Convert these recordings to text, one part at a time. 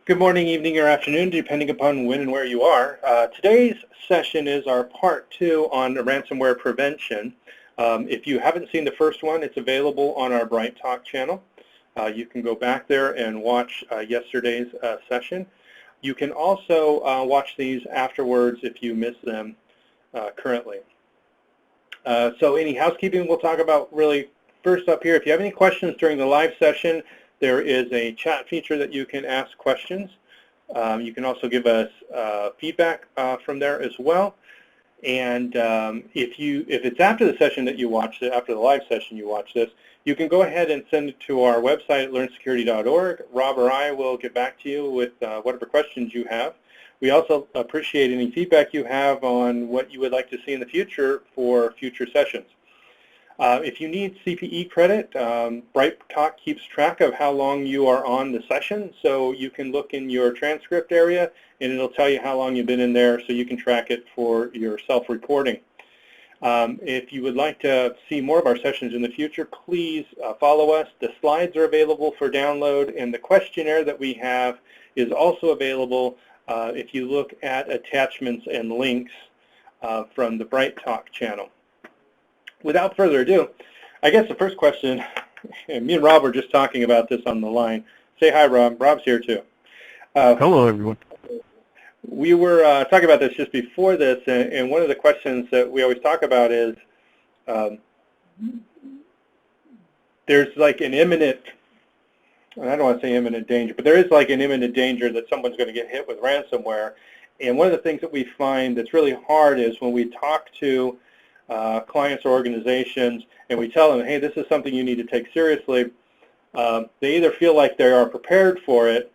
Good morning, evening, or afternoon, depending upon when and where you are. Today's session is our part 2 on ransomware prevention. If you haven't seen the first one, it's available on our Bright Talk channel. You can go back there and watch yesterday's session. You can also watch these afterwards if you miss them currently. So any housekeeping we'll talk about really first up here. If you have any questions during the live session, there is a chat feature that you can ask questions. You can also give us feedback from there as well. And if it's after the session that you watched it, after the live session you watch this, you can go ahead and send it to our website at learnsecurity.org. Rob or I will get back to you with whatever questions you have. We also appreciate any feedback you have on what you would like to see in the future for future sessions. If you need CPE credit, Bright Talk keeps track of how long you are on the session, so you can look in your transcript area and it'll tell you how long you've been in there so you can track it for your self-reporting. If you would like to see more of our sessions in the future, please follow us. The slides are available for download, and the questionnaire that we have is also available if you look at attachments and links from the Bright Talk channel. Without further ado, I guess the first question, and me and Rob were just talking about this on the line. Say hi, Rob. Rob's here too. Hello, everyone. We were talking about this just before this, and one of the questions that we always talk about is there's like an imminent, I don't want to say imminent danger, but there is like an imminent danger that someone's going to get hit with ransomware. And one of the things that we find that's really hard is when we talk to clients or organizations and we tell them, hey, this is something you need to take seriously, they either feel like they are prepared for it,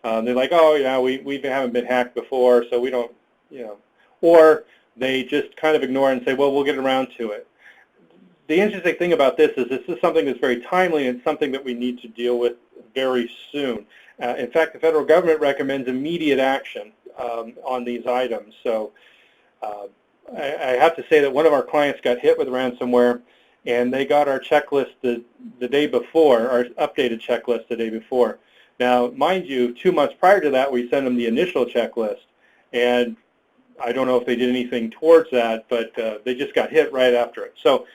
they're like, oh yeah, we haven't been hacked before, so we don't, or they just kind of ignore it and say, well, we'll get around to it. The interesting thing about this is something that's very timely and something that we need to deal with very soon. In fact, the federal government recommends immediate action on these items. So I have to say that one of our clients got hit with ransomware, and they got our checklist the day before, our updated checklist the day before. Now, mind you, 2 months prior to that, we sent them the initial checklist, and I don't know if they did anything towards that, but they just got hit right after it. So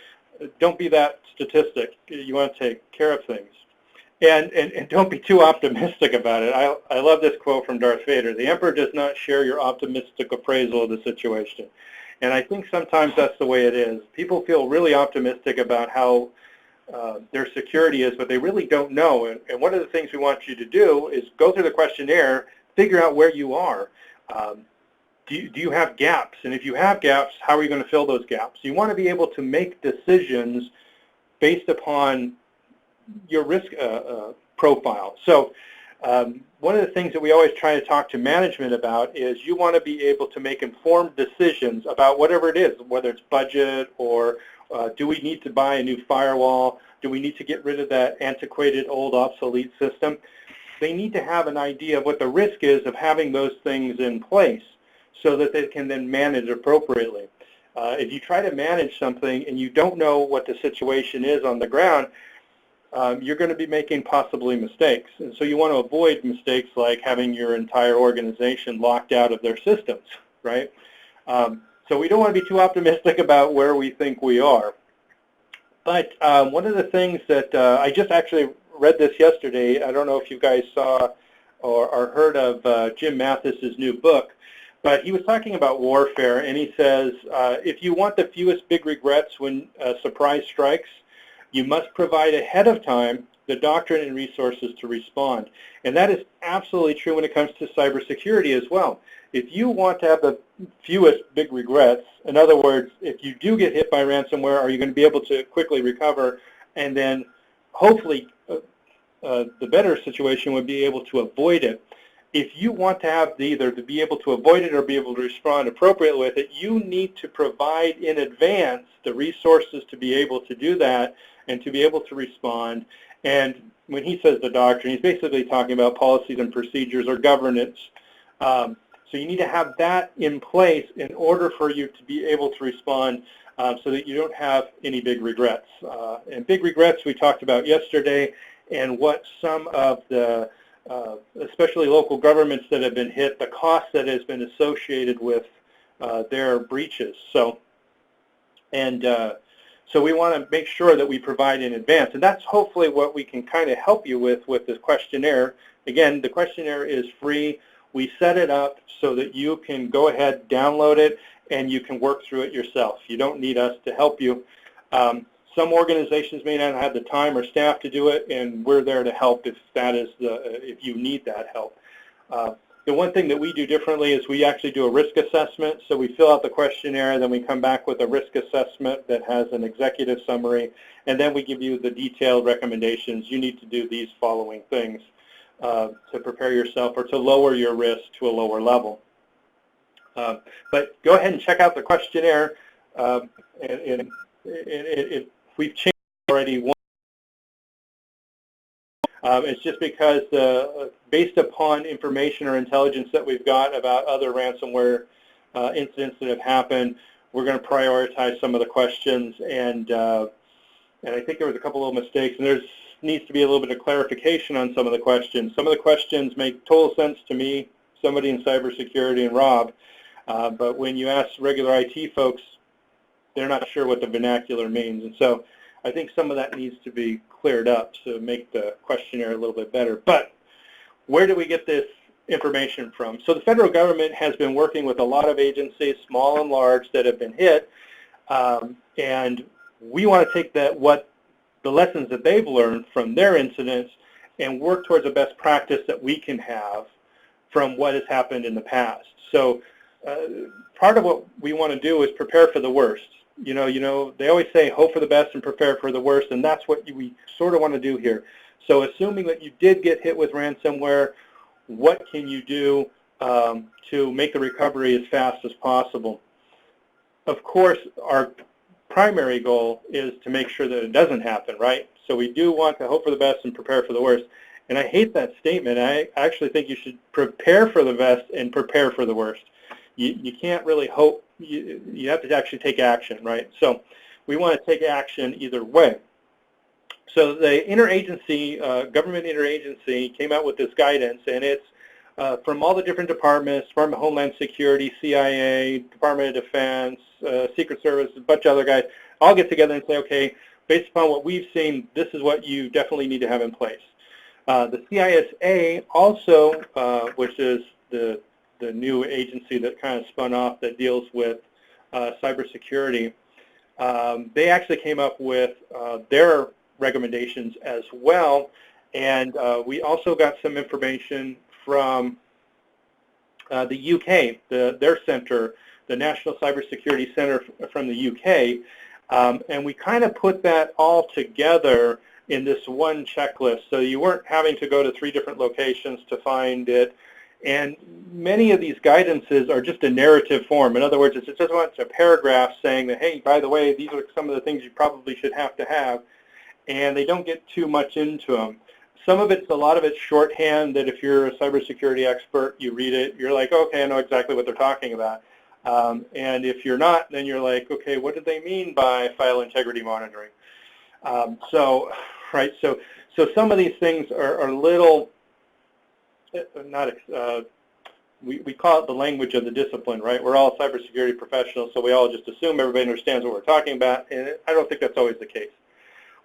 don't be that statistic. You want to take care of things. And don't be too optimistic about it. I love this quote from Darth Vader. The Emperor does not share your optimistic appraisal of the situation. And I think sometimes that's the way it is. People feel really optimistic about how their security is, but they really don't know. And one of the things we want you to do is go through the questionnaire, figure out where you are. Do you have gaps? And if you have gaps, how are you going to fill those gaps? You want to be able to make decisions based upon your risk profile. So one of the things that we always try to talk to management about is you want to be able to make informed decisions about whatever it is, whether it's budget or do we need to buy a new firewall, do we need to get rid of that antiquated, old, obsolete system. They need to have an idea of what the risk is of having those things in place so that they can then manage appropriately. If you try to manage something and you don't know what the situation is on the ground, you're going to be making possibly mistakes. And so you want to avoid mistakes like having your entire organization locked out of their systems, right? So we don't want to be too optimistic about where we think we are. But one of the things that I just actually read this yesterday, I don't know if you guys saw or heard of Jim Mathis's new book, but he was talking about warfare, and he says, if you want the fewest big regrets when a surprise strikes, you must provide ahead of time the doctrine and resources to respond. And that is absolutely true when it comes to cybersecurity as well. If you want to have the fewest big regrets, in other words, if you do get hit by ransomware, are you going to be able to quickly recover? And then hopefully the better situation would be able to avoid it. If you want to have either to be able to avoid it or be able to respond appropriately with it, you need to provide in advance the resources to be able to do that and to be able to respond. And when he says the doctrine, he's basically talking about policies and procedures or governance. So you need to have that in place in order for you to be able to respond so that you don't have any big regrets. And big regrets we talked about yesterday and what some of the especially local governments that have been hit, the cost that has been associated with their breaches. So we want to make sure that we provide in advance, and that's hopefully what we can kind of help you with this questionnaire. Again, the questionnaire is free. We set it up so that you can go ahead, download it, and you can work through it yourself. You don't need us to help you. Some organizations may not have the time or staff to do it, and we're there to help if you need that help. The one thing that we do differently is we actually do a risk assessment. So we fill out the questionnaire, then we come back with a risk assessment that has an executive summary, and then we give you the detailed recommendations. You need to do these following things to prepare yourself or to lower your risk to a lower level. But go ahead and check out the questionnaire. We've changed already. It's just because based upon information or intelligence that we've got about other ransomware incidents that have happened, we're going to prioritize some of the questions, and I think there was a couple of mistakes, and there needs to be a little bit of clarification on some of the questions. Some of the questions make total sense to me, somebody in cybersecurity, and Rob, but when you ask regular IT folks, they're not sure what the vernacular means, and so I think some of that needs to be cleared up to make the questionnaire a little bit better. But where do we get this information from? So the federal government has been working with a lot of agencies, small and large, that have been hit, and we want to take the lessons that they've learned from their incidents and work towards a best practice that we can have from what has happened in the past. So part of what we want to do is prepare for the worst. You know, they always say hope for the best and prepare for the worst, and that's what we sort of want to do here. So assuming that you did get hit with ransomware, what can you do to make the recovery as fast as possible? Of course, our primary goal is to make sure that it doesn't happen, right? So we do want to hope for the best and prepare for the worst. And I hate that statement. I actually think you should prepare for the best and prepare for the worst. You can't really hope. You have to actually take action, right? So we want to take action either way. So the interagency, government interagency came out with this guidance, and it's from all the different departments, Department of Homeland Security, CIA, Department of Defense, Secret Service, a bunch of other guys, all get together and say, okay, based upon what we've seen, this is what you definitely need to have in place. The CISA also, which is the new agency that kind of spun off that deals with cybersecurity, they actually came up with their recommendations as well, and we also got some information from the UK, their center, the National Cybersecurity Center from the UK, and we kind of put that all together in this one checklist, so you weren't having to go to 3 different locations to find it. And many of these guidances are just a narrative form. In other words, it's just a bunch of paragraphs saying that, hey, by the way, these are some of the things you probably should have to have, and they don't get too much into them. A lot of it's shorthand that if you're a cybersecurity expert, you read it, you're like, okay, I know exactly what they're talking about. And if you're not, then you're like, okay, what did they mean by file integrity monitoring? So some of these things are little, we call it the language of the discipline, right? We're all cybersecurity professionals, so we all just assume everybody understands what we're talking about, and I don't think that's always the case.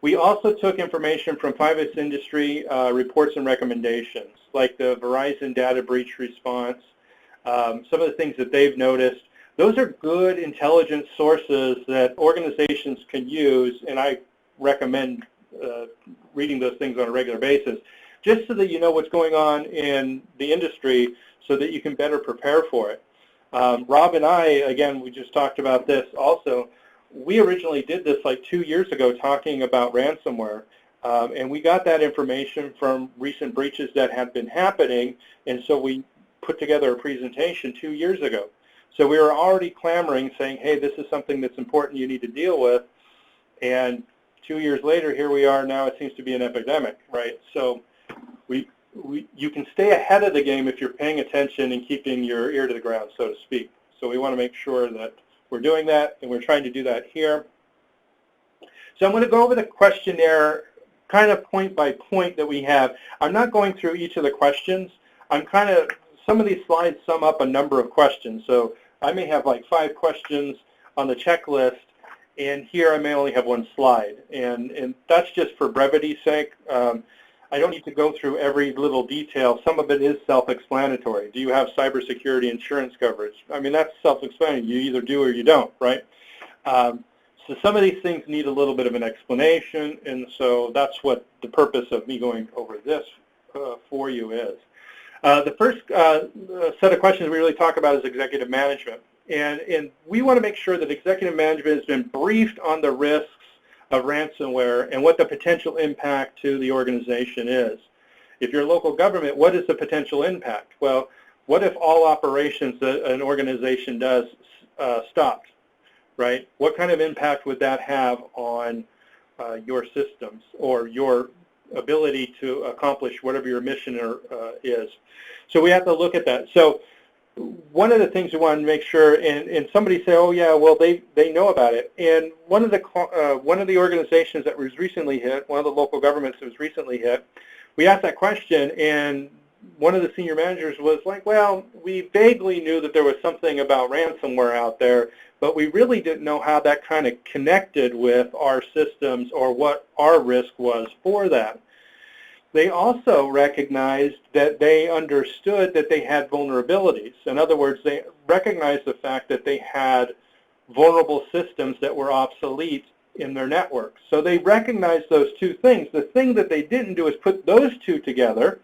We also took information from private industry reports and recommendations, like the Verizon data breach response, some of the things that they've noticed. Those are good intelligence sources that organizations can use, and I recommend reading those things on a regular basis, just so that you know what's going on in the industry so that you can better prepare for it. Rob and I, again, we just talked about this also, we originally did this like 2 years ago talking about ransomware, and we got that information from recent breaches that had been happening, and so we put together a presentation 2 years ago. So we were already clamoring, saying, hey, this is something that's important you need to deal with, and 2 years later, here we are now, it seems to be an epidemic, right? So you can stay ahead of the game if you're paying attention and keeping your ear to the ground, so to speak. So we want to make sure that we're doing that, and we're trying to do that here. So I'm going to go over the questionnaire kind of point by point that we have. I'm not going through each of the questions. Some of these slides sum up a number of questions. So I may have like 5 questions on the checklist, and here I may only have 1 slide. And that's just for brevity's sake. I don't need to go through every little detail. Some of it is self-explanatory. Do you have cybersecurity insurance coverage? I mean, that's self-explanatory. You either do or you don't, right? So some of these things need a little bit of an explanation, and so that's what the purpose of me going over this for you is. The first set of questions we really talk about is executive management. And we want to make sure that executive management has been briefed on the risks of ransomware and what the potential impact to the organization is. If you're a local government, what is the potential impact? Well, what if all operations that an organization does stopped, right? What kind of impact would that have on your systems or your ability to accomplish whatever your mission is? So we have to look at that. So one of the things we want to make sure, and somebody say, oh yeah, well they know about it. And one of the organizations that was recently hit, one of the local governments that was recently hit, we asked that question, and one of the senior managers was like, well, we vaguely knew that there was something about ransomware out there, but we really didn't know how that kind of connected with our systems or what our risk was for that. They also recognized that they understood that they had vulnerabilities. In other words, they recognized the fact that they had vulnerable systems that were obsolete in their networks. So they recognized those 2 things. The thing that they didn't do is put those 2 together.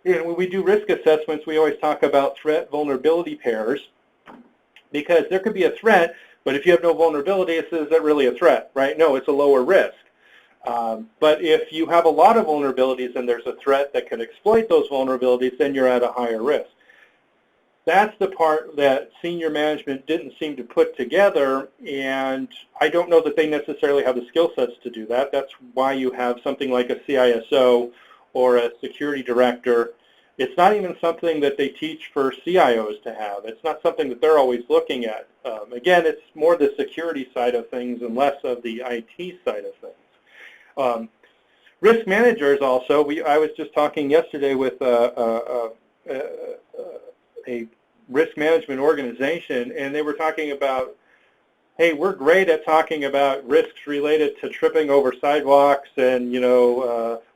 And when we do risk assessments, we always talk about threat-vulnerability pairs, because there could be a threat, but if you have no vulnerability, is that really a threat, right? No, it's a lower risk. But if you have a lot of vulnerabilities and there's a threat that can exploit those vulnerabilities, then you're at a higher risk. That's the part that senior management didn't seem to put together, and I don't know that they necessarily have the skill sets to do that. That's why you have something like a CISO or a security director. It's not even something that they teach for CIOs to have. It's not something that they're always looking at. Again, it's more the security side of things and less of the IT side of things. Risk managers also, I was just talking yesterday with a risk management organization, and they were talking about, hey, we're great at talking about risks related to tripping over sidewalks and,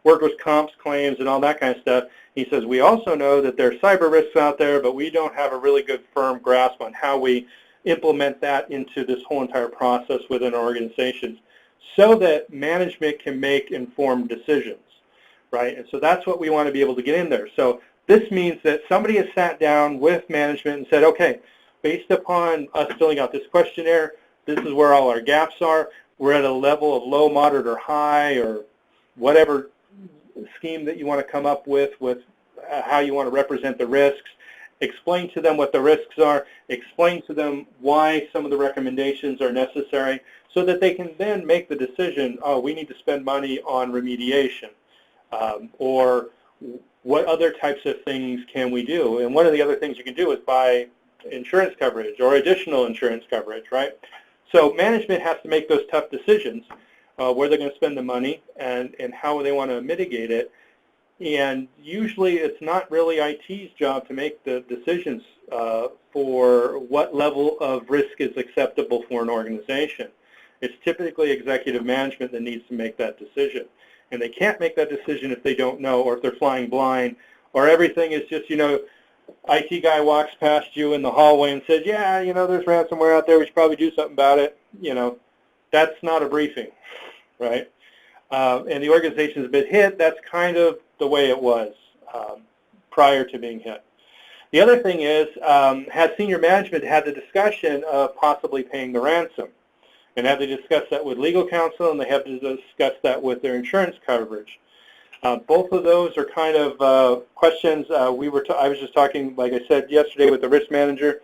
workers' comp claims and all that kind of stuff. He says, we also know that there's cyber risks out there, but we don't have a really good firm grasp on how we implement that into this whole entire process within our organizations so that management can make informed decisions, right? And so that's what we want to be able to get in there. So this means that somebody has sat down with management and said, okay, based upon us filling out this questionnaire, this is where all our gaps are. We're at a level of low, moderate, or high, or whatever scheme that you want to come up with how you want to represent the risks. Explain to them what the risks are. Explain to them why some of the recommendations are necessary so that they can then make the decision, oh, we need to spend money on remediation, or what other types of things can we do? And one of the other things you can do is buy insurance coverage or additional insurance coverage, right? So management has to make those tough decisions, where they're going to spend the money and how they want to mitigate it. And usually it's not really IT's job to make the decisions for what level of risk is acceptable for an organization. It's typically executive management that needs to make that decision. And they can't make that decision if they don't know, or if they're flying blind, or everything is just, IT guy walks past you in the hallway and says, yeah, there's ransomware out there, we should probably do something about it. That's not a briefing, right? And the organization's been hit, that's kind of the way it was prior to being hit. The other thing is, had senior management had the discussion of possibly paying the ransom? And have they discussed that with legal counsel, and they have to discuss that with their insurance coverage? Both of those are kind of questions. I was just talking, like I said, yesterday with the risk manager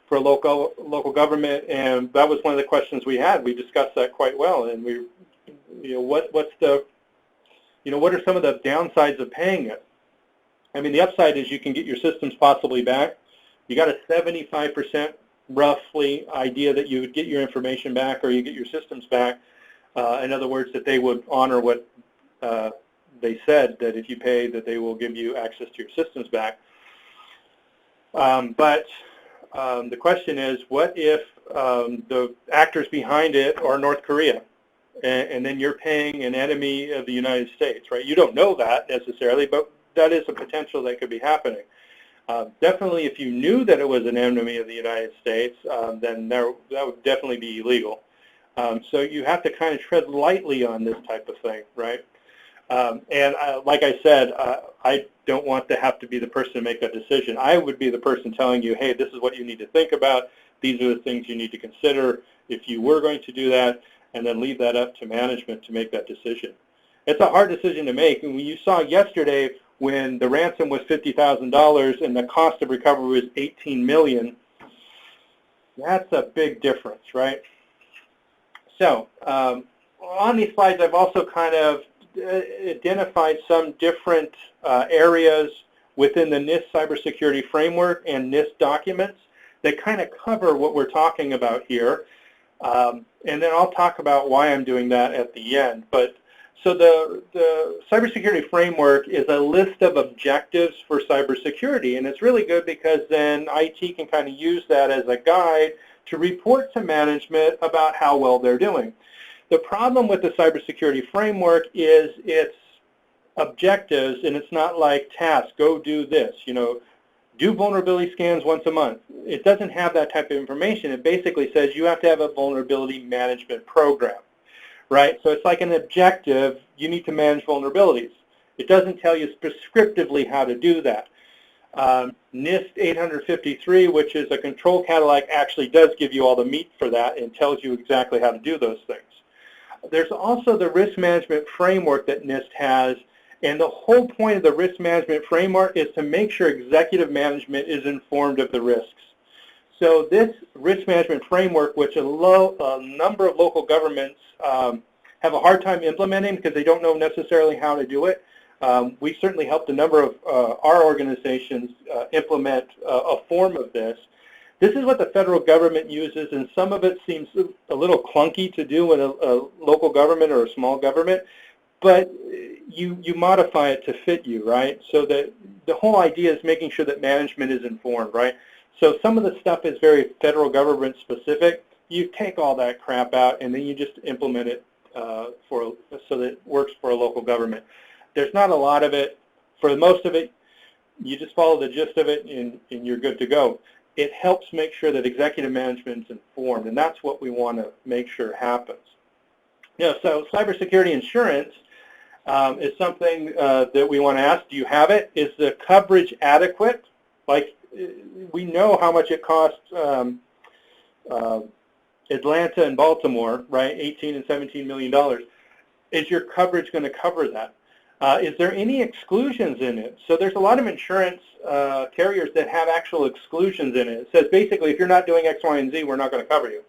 for a local government, and that was one of the questions we had. We discussed that quite well, and what are some of the downsides of paying it? I mean, the upside is you can get your systems possibly back. You got a 75% roughly idea that you would get your information back or you get your systems back. In other words, that they would honor what they said that if you pay, that they will give you access to your systems back. But the question is, what if the actors behind it are North Korea, and then you're paying an enemy of the United States, right? You don't know that necessarily, but that is a potential that could be happening. Definitely, if you knew that it was an enemy of the United States, then that would definitely be illegal. So you have to kind of tread lightly on this type of thing, right? And like I said, I don't want to have to be the person to make that decision. I would be the person telling you, hey, this is what you need to think about. These are the things you need to consider if you were going to do that, and then leave that up to management to make that decision. It's a hard decision to make. And when you saw yesterday when the ransom was $50,000 and the cost of recovery was $18 million, that's a big difference, right? So on these slides, I've also kind of identified some different areas within the NIST cybersecurity framework and NIST documents that kind of cover what we're talking about here. And then I'll talk about why I'm doing that at the end. But so the cybersecurity framework is a list of objectives for cybersecurity, and it's really good because then IT can kind of use that as a guide to report to management about how well they're doing. The problem with the cybersecurity framework is its objectives, and it's not like tasks, go do this, you know, do vulnerability scans once a month. It doesn't have that type of information. It basically says you have to have a vulnerability management program, right? So it's like an objective, you need to manage vulnerabilities. It doesn't tell you prescriptively how to do that. NIST 853, which is a control catalog, actually does give you all the meat for that and tells you exactly how to do those things. There's also the risk management framework that NIST has, and the whole point of the risk management framework is to make sure executive management is informed of the risks. So this risk management framework, which a number of local governments have a hard time implementing because they don't know necessarily how to do it, we certainly helped a number of our organizations implement a form of this. This is what the federal government uses, and some of it seems a little clunky to do in a local government or a small government, but you modify it to fit you, right? So that the whole idea is making sure that management is informed, right? So some of the stuff is very federal government specific. You take all that crap out, and then you just implement it so that it works for a local government. There's not a lot of it. For most of it, you just follow the gist of it, and you're good to go. It helps make sure that executive management is informed, and that's what we want to make sure happens. You know, so cybersecurity insurance is something that we want to ask, do you have it? Is the coverage adequate? Like, we know how much it costs Atlanta and Baltimore, right, $18 and $17 million. Is your coverage going to cover that? Is there any exclusions in it? So there's a lot of insurance carriers that have actual exclusions in it. It says basically if you're not doing X, Y, and Z, we're not going to cover you.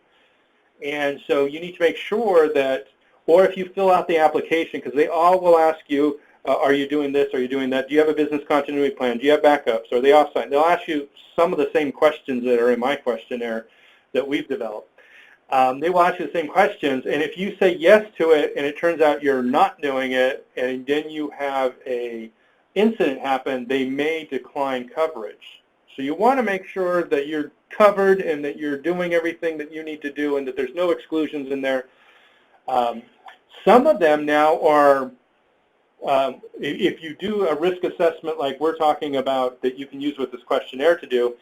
And so you need to make sure that, or if you fill out the application, because they all will ask you, are you doing this, are you doing that? Do you have a business continuity plan? Do you have backups? Are they offsite? They'll ask you some of the same questions that are in my questionnaire that we've developed. They will ask you the same questions, and if you say yes to it and it turns out you're not doing it and then you have a incident happen, they may decline coverage. So you want to make sure that you're covered and that you're doing everything that you need to do and that there's no exclusions in there. Some of them now are, if you do a risk assessment like we're talking about that you can use with this questionnaire to do,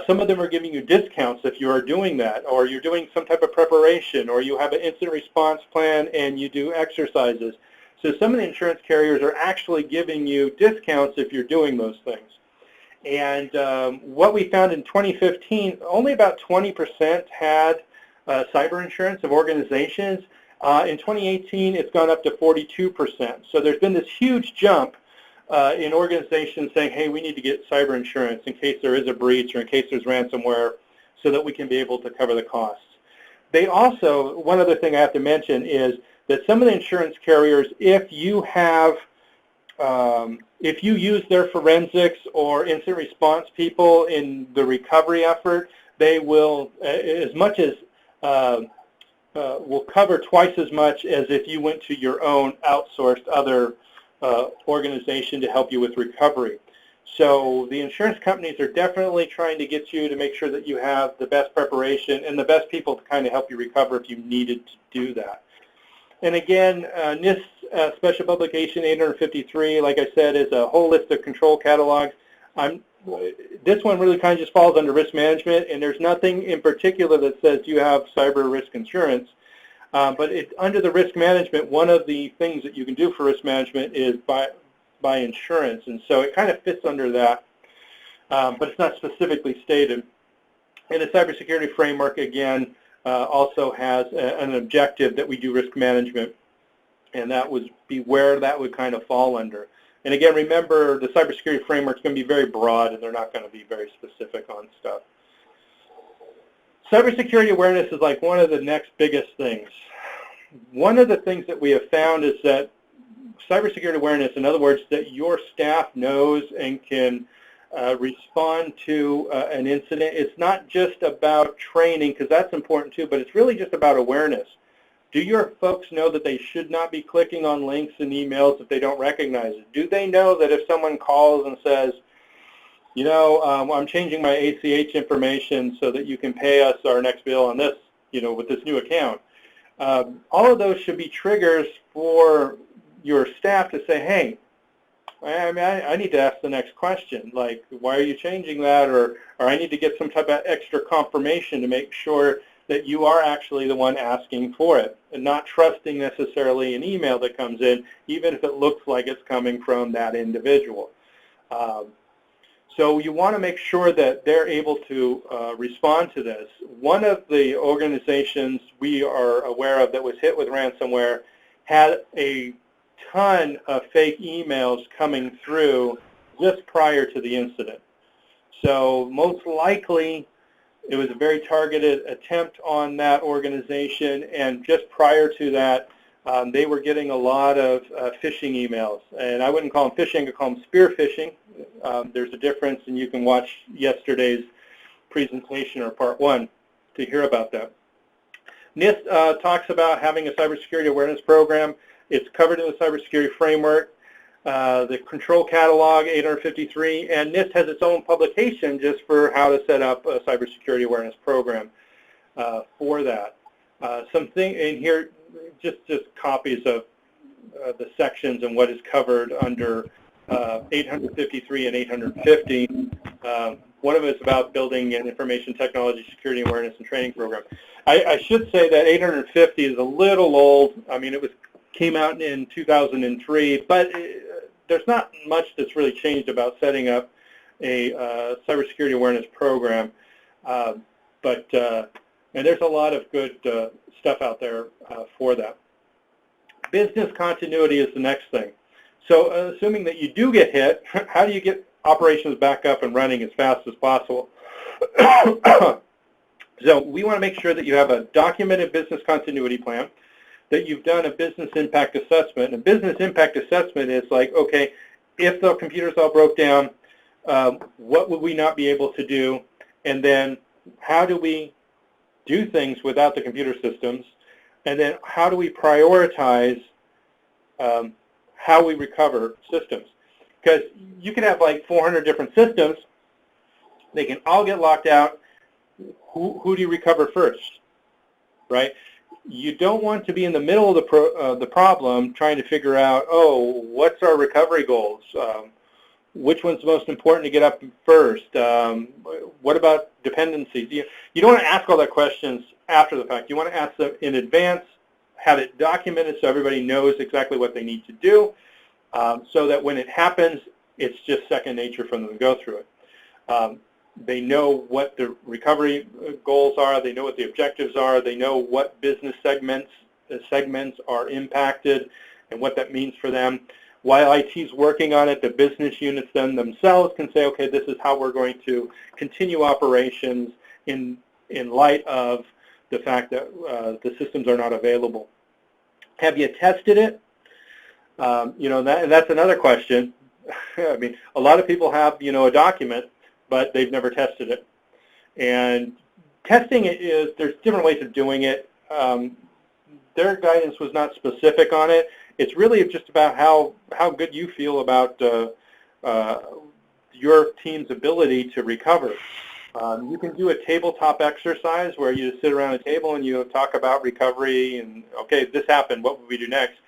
some of them are giving you discounts if you are doing that, or you're doing some type of preparation, or you have an incident response plan and you do exercises. So some of the insurance carriers are actually giving you discounts if you're doing those things. And what we found in 2015, only about 20% had cyber insurance of organizations. In 2018, it's gone up to 42%. So there's been this huge jump in organizations saying, hey, we need to get cyber insurance in case there is a breach or in case there's ransomware so that we can be able to cover the costs. They also, one other thing I have to mention is that some of the insurance carriers, if you have, if you use their forensics or incident response people in the recovery effort, they will, as much as will cover twice as much as if you went to your own outsourced other organization to help you with recovery. So the insurance companies are definitely trying to get you to make sure that you have the best preparation and the best people to kind of help you recover if you needed to do that. And again, NIST Special Publication 853, like I said, is a whole list of control catalogs. This one really kind of just falls under risk management, and there's nothing in particular that says you have cyber risk insurance. But under the risk management, one of the things that you can do for risk management is buy insurance, and so it kind of fits under that, but it's not specifically stated. And the cybersecurity framework, again, also has an objective that we do risk management, and that would be where that would kind of fall under. And again, remember, the cybersecurity framework is going to be very broad, and they're not going to be very specific on stuff. Cybersecurity awareness is like one of the next biggest things. One of the things that we have found is that cybersecurity awareness, in other words, that your staff knows and can respond to an incident. It's not just about training, because that's important too, but it's really just about awareness. Do your folks know that they should not be clicking on links in emails if they don't recognize it? Do they know that if someone calls and says, you know, I'm changing my ACH information so that you can pay us our next bill on this, you know, with this new account? All of those should be triggers for your staff to say, hey, I need to ask the next question, like, why are you changing that? Or I need to get some type of extra confirmation to make sure that you are actually the one asking for it, and not trusting necessarily an email that comes in, even if it looks like it's coming from that individual. So you want to make sure that they're able to respond to this. One of the organizations we are aware of that was hit with ransomware had a ton of fake emails coming through just prior to the incident. So most likely it was a very targeted attempt on that organization, and just prior to that they were getting a lot of phishing emails. And I wouldn't call them phishing, I'd call them spear phishing. There's a difference, and you can watch yesterday's presentation or part one to hear about that. NIST talks about having a cybersecurity awareness program. It's covered in the cybersecurity framework, the control catalog 853, and NIST has its own publication just for how to set up a cybersecurity awareness program for that. Something in here, just copies of the sections and what is covered under 853 and 850. One of it is about building an information technology security awareness and training program. I should say that 850 is a little old. I mean, it came out in 2003, but there's not much that's really changed about setting up a cybersecurity awareness program. And there's a lot of good stuff out there for that. Business continuity is the next thing. So assuming that you do get hit, how do you get operations back up and running as fast as possible? So we want to make sure that you have a documented business continuity plan, that you've done a business impact assessment. And business impact assessment is like, okay, if the computers all broke down, what would we not be able to do? And then how do we do things without the computer systems? And then how do we prioritize how we recover systems? Because you can have like 400 different systems. They can all get locked out. Who do you recover first, right? You don't want to be in the middle of the problem trying to figure out, oh, what's our recovery goals? Which one's most important to get up first? What about dependencies? You don't want to ask all that questions after the fact. You want to ask them in advance, have it documented so everybody knows exactly what they need to do, so that when it happens, it's just second nature for them to go through it. They know what the recovery goals are. They know what the objectives are. They know what business segments are impacted and what that means for them. While IT's working on it, the business units then themselves can say, okay, this is how we're going to continue operations in light of the fact that the systems are not available. Have you tested it? And that's another question. I mean, a lot of people have, a document, but they've never tested it. And testing it there's different ways of doing it. their guidance was not specific on it. It's really just about how good you feel about your team's ability to recover. You can do a tabletop exercise where you sit around a table and you talk about recovery and, okay, this happened, what would we do next?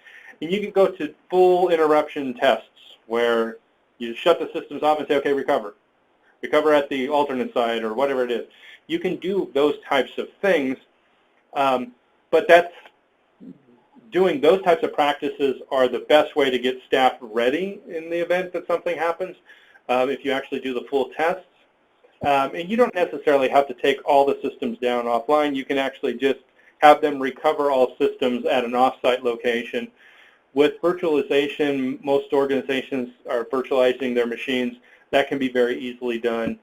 And you can go to full interruption tests where you shut the systems off and say, okay, recover. Recover at the alternate side or whatever it is. You can do those types of things, but doing those types of practices are the best way to get staff ready in the event that something happens if you actually do the full tests. And you don't necessarily have to take all the systems down offline. You can actually just have them recover all systems at an off-site location. With virtualization, most organizations are virtualizing their machines. That can be very easily done.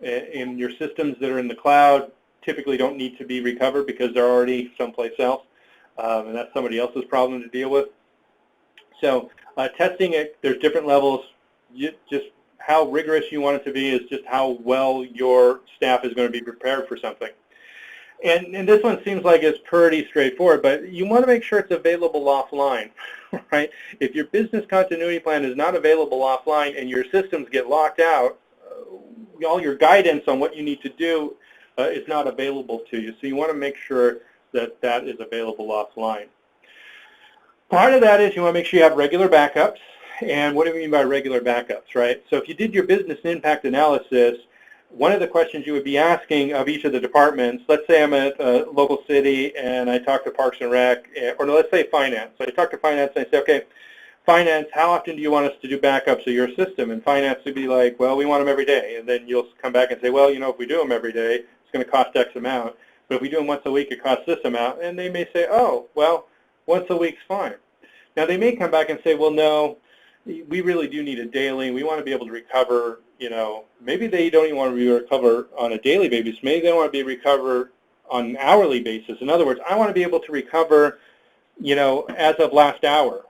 And your systems that are in the cloud typically don't need to be recovered because they're already someplace else, and that's somebody else's problem to deal with. So testing it, there's different levels. Just how rigorous you want it to be is just how well your staff is going to be prepared for something. And this one seems like it's pretty straightforward, but you want to make sure it's available offline, right? If your business continuity plan is not available offline and your systems get locked out, all your guidance on what you need to do is not available to you. So you want to make sure that that is available offline. Part of that is you want to make sure you have regular backups. And what do we mean by regular backups, right? So if you did your business impact analysis, one of the questions you would be asking of each of the departments, let's say I'm at a local city and I talk to Parks and Rec, or no, let's say Finance. So I talk to Finance and I say, okay, Finance, how often do you want us to do backups of your system? And Finance would be like, well, we want them every day. And then you'll come back and say, well, you know, if we do them every day, it's going to cost X amount. But if we do them once a week, it costs this amount. And they may say, oh, well, once a week's fine. Now, they may come back and say, well, no, we really do need a daily. We want to be able to recover, you know, maybe they don't even want to recover on a daily basis. Maybe they want to be recovered on an hourly basis. In other words, I want to be able to recover, you know, as of last hour,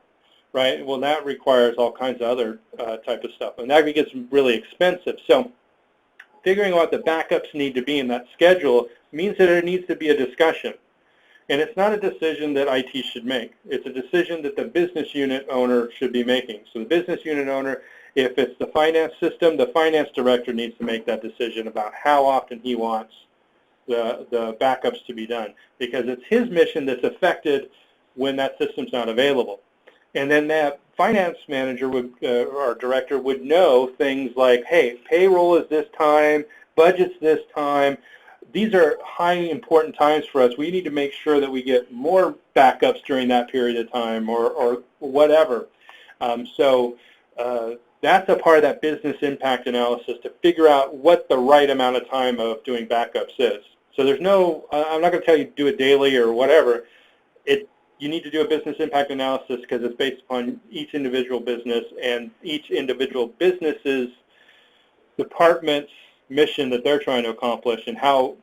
right? Well, that requires all kinds of other type of stuff, and that gets really expensive. So figuring out what the backups need to be in that schedule means that there needs to be a discussion. And it's not a decision that IT should make. It's a decision that the business unit owner should be making. So the business unit owner, if it's the finance system, the finance director needs to make that decision about how often he wants the backups to be done, because it's his mission that's affected when that system's not available. And then that finance manager would, or director would know things like, hey, payroll is this time, budget's this time. These are highly important times for us. We need to make sure that we get more backups during that period of time or whatever. So that's a part of that business impact analysis to figure out what the right amount of time of doing backups is. So there's no, I'm not going to tell you to do it daily or whatever. You need to do a business impact analysis because it's based upon each individual business and each individual business's department's mission that they're trying to accomplish and how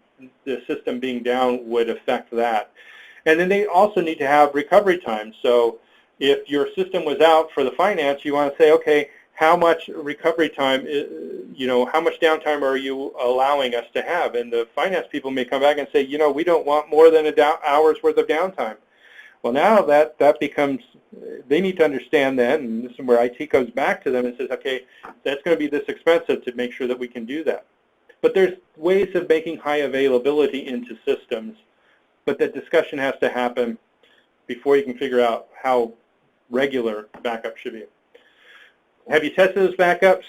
the system being down would affect that. And then they also need to have recovery time. So if your system was out for the finance, you want to say, okay, how much recovery time, you know, how much downtime are you allowing us to have? And the finance people may come back and say, you know, we don't want more than an hour's worth of downtime. Well, now that becomes, they need to understand that, and this is where IT goes back to them and says, okay, that's going to be this expensive to make sure that we can do that. But there's ways of making high availability into systems, but that discussion has to happen before you can figure out how regular backup should be. Have you tested those backups?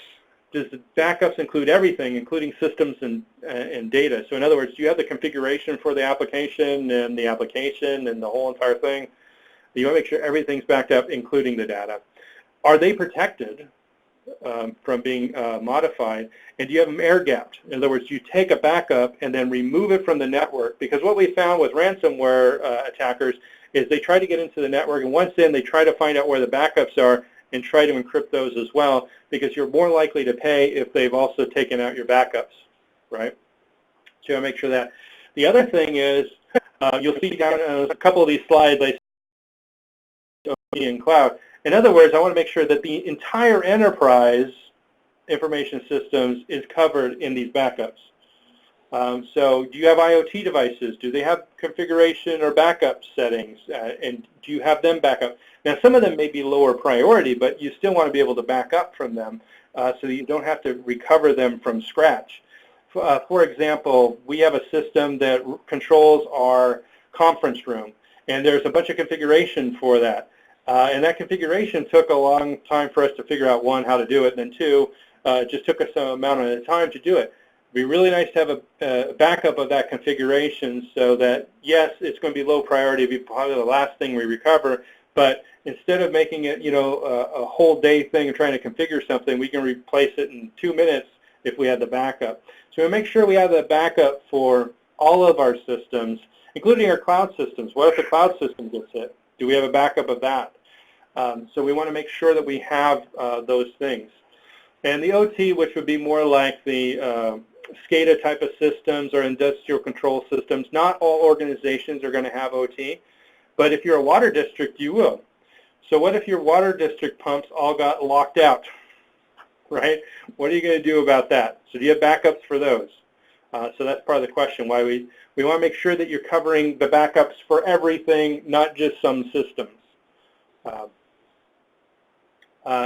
Does the backups include everything, including systems and data? So in other words, do you have the configuration for the application and the whole entire thing? You want to make sure everything's backed up, including the data. Are they protected from being modified? And do you have them air-gapped? In other words, you take a backup and then remove it from the network. Because what we found with ransomware attackers is they try to get into the network, and once in, they try to find out where the backups are and try to encrypt those as well, because you're more likely to pay if they've also taken out your backups, right? So you want to make sure that. The other thing is, you'll see down a couple of these slides I see in cloud. In other words, I want to make sure that the entire enterprise information systems is covered in these backups. So do you have IoT devices? Do they have configuration or backup settings? And do you have them back up? Now, some of them may be lower priority, but you still want to be able to back up from them so that you don't have to recover them from scratch. For example, we have a system that controls our conference room, and there's a bunch of configuration for that. And that configuration took a long time for us to figure out, one, how to do it, and then two, it just took us some amount of time to do it. It'd be really nice to have a backup of that configuration so that, yes, it's going to be low priority, it'll be probably the last thing we recover, but instead of making it, a whole day thing and trying to configure something, we can replace it in 2 minutes if we have the backup. So we make sure we have the backup for all of our systems, including our cloud systems. What if the cloud system gets hit? Do we have a backup of that? So we want to make sure that we have those things. And the OT, which would be more like the SCADA type of systems or industrial control systems, not all organizations are going to have OT, but if you're a water district, you will. So what if your water district pumps all got locked out, right? What are you going to do about that? So do you have backups for those? So that's part of the question, why we want to make sure that you're covering the backups for everything, not just some systems.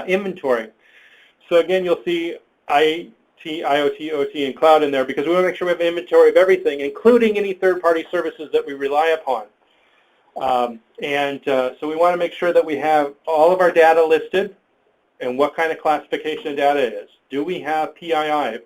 Inventory. So again, you'll see IT, IoT, OT, and cloud in there because we want to make sure we have inventory of everything, including any third-party services that we rely upon. So we want to make sure that we have all of our data listed and what kind of classification of data it is. Do we have PII,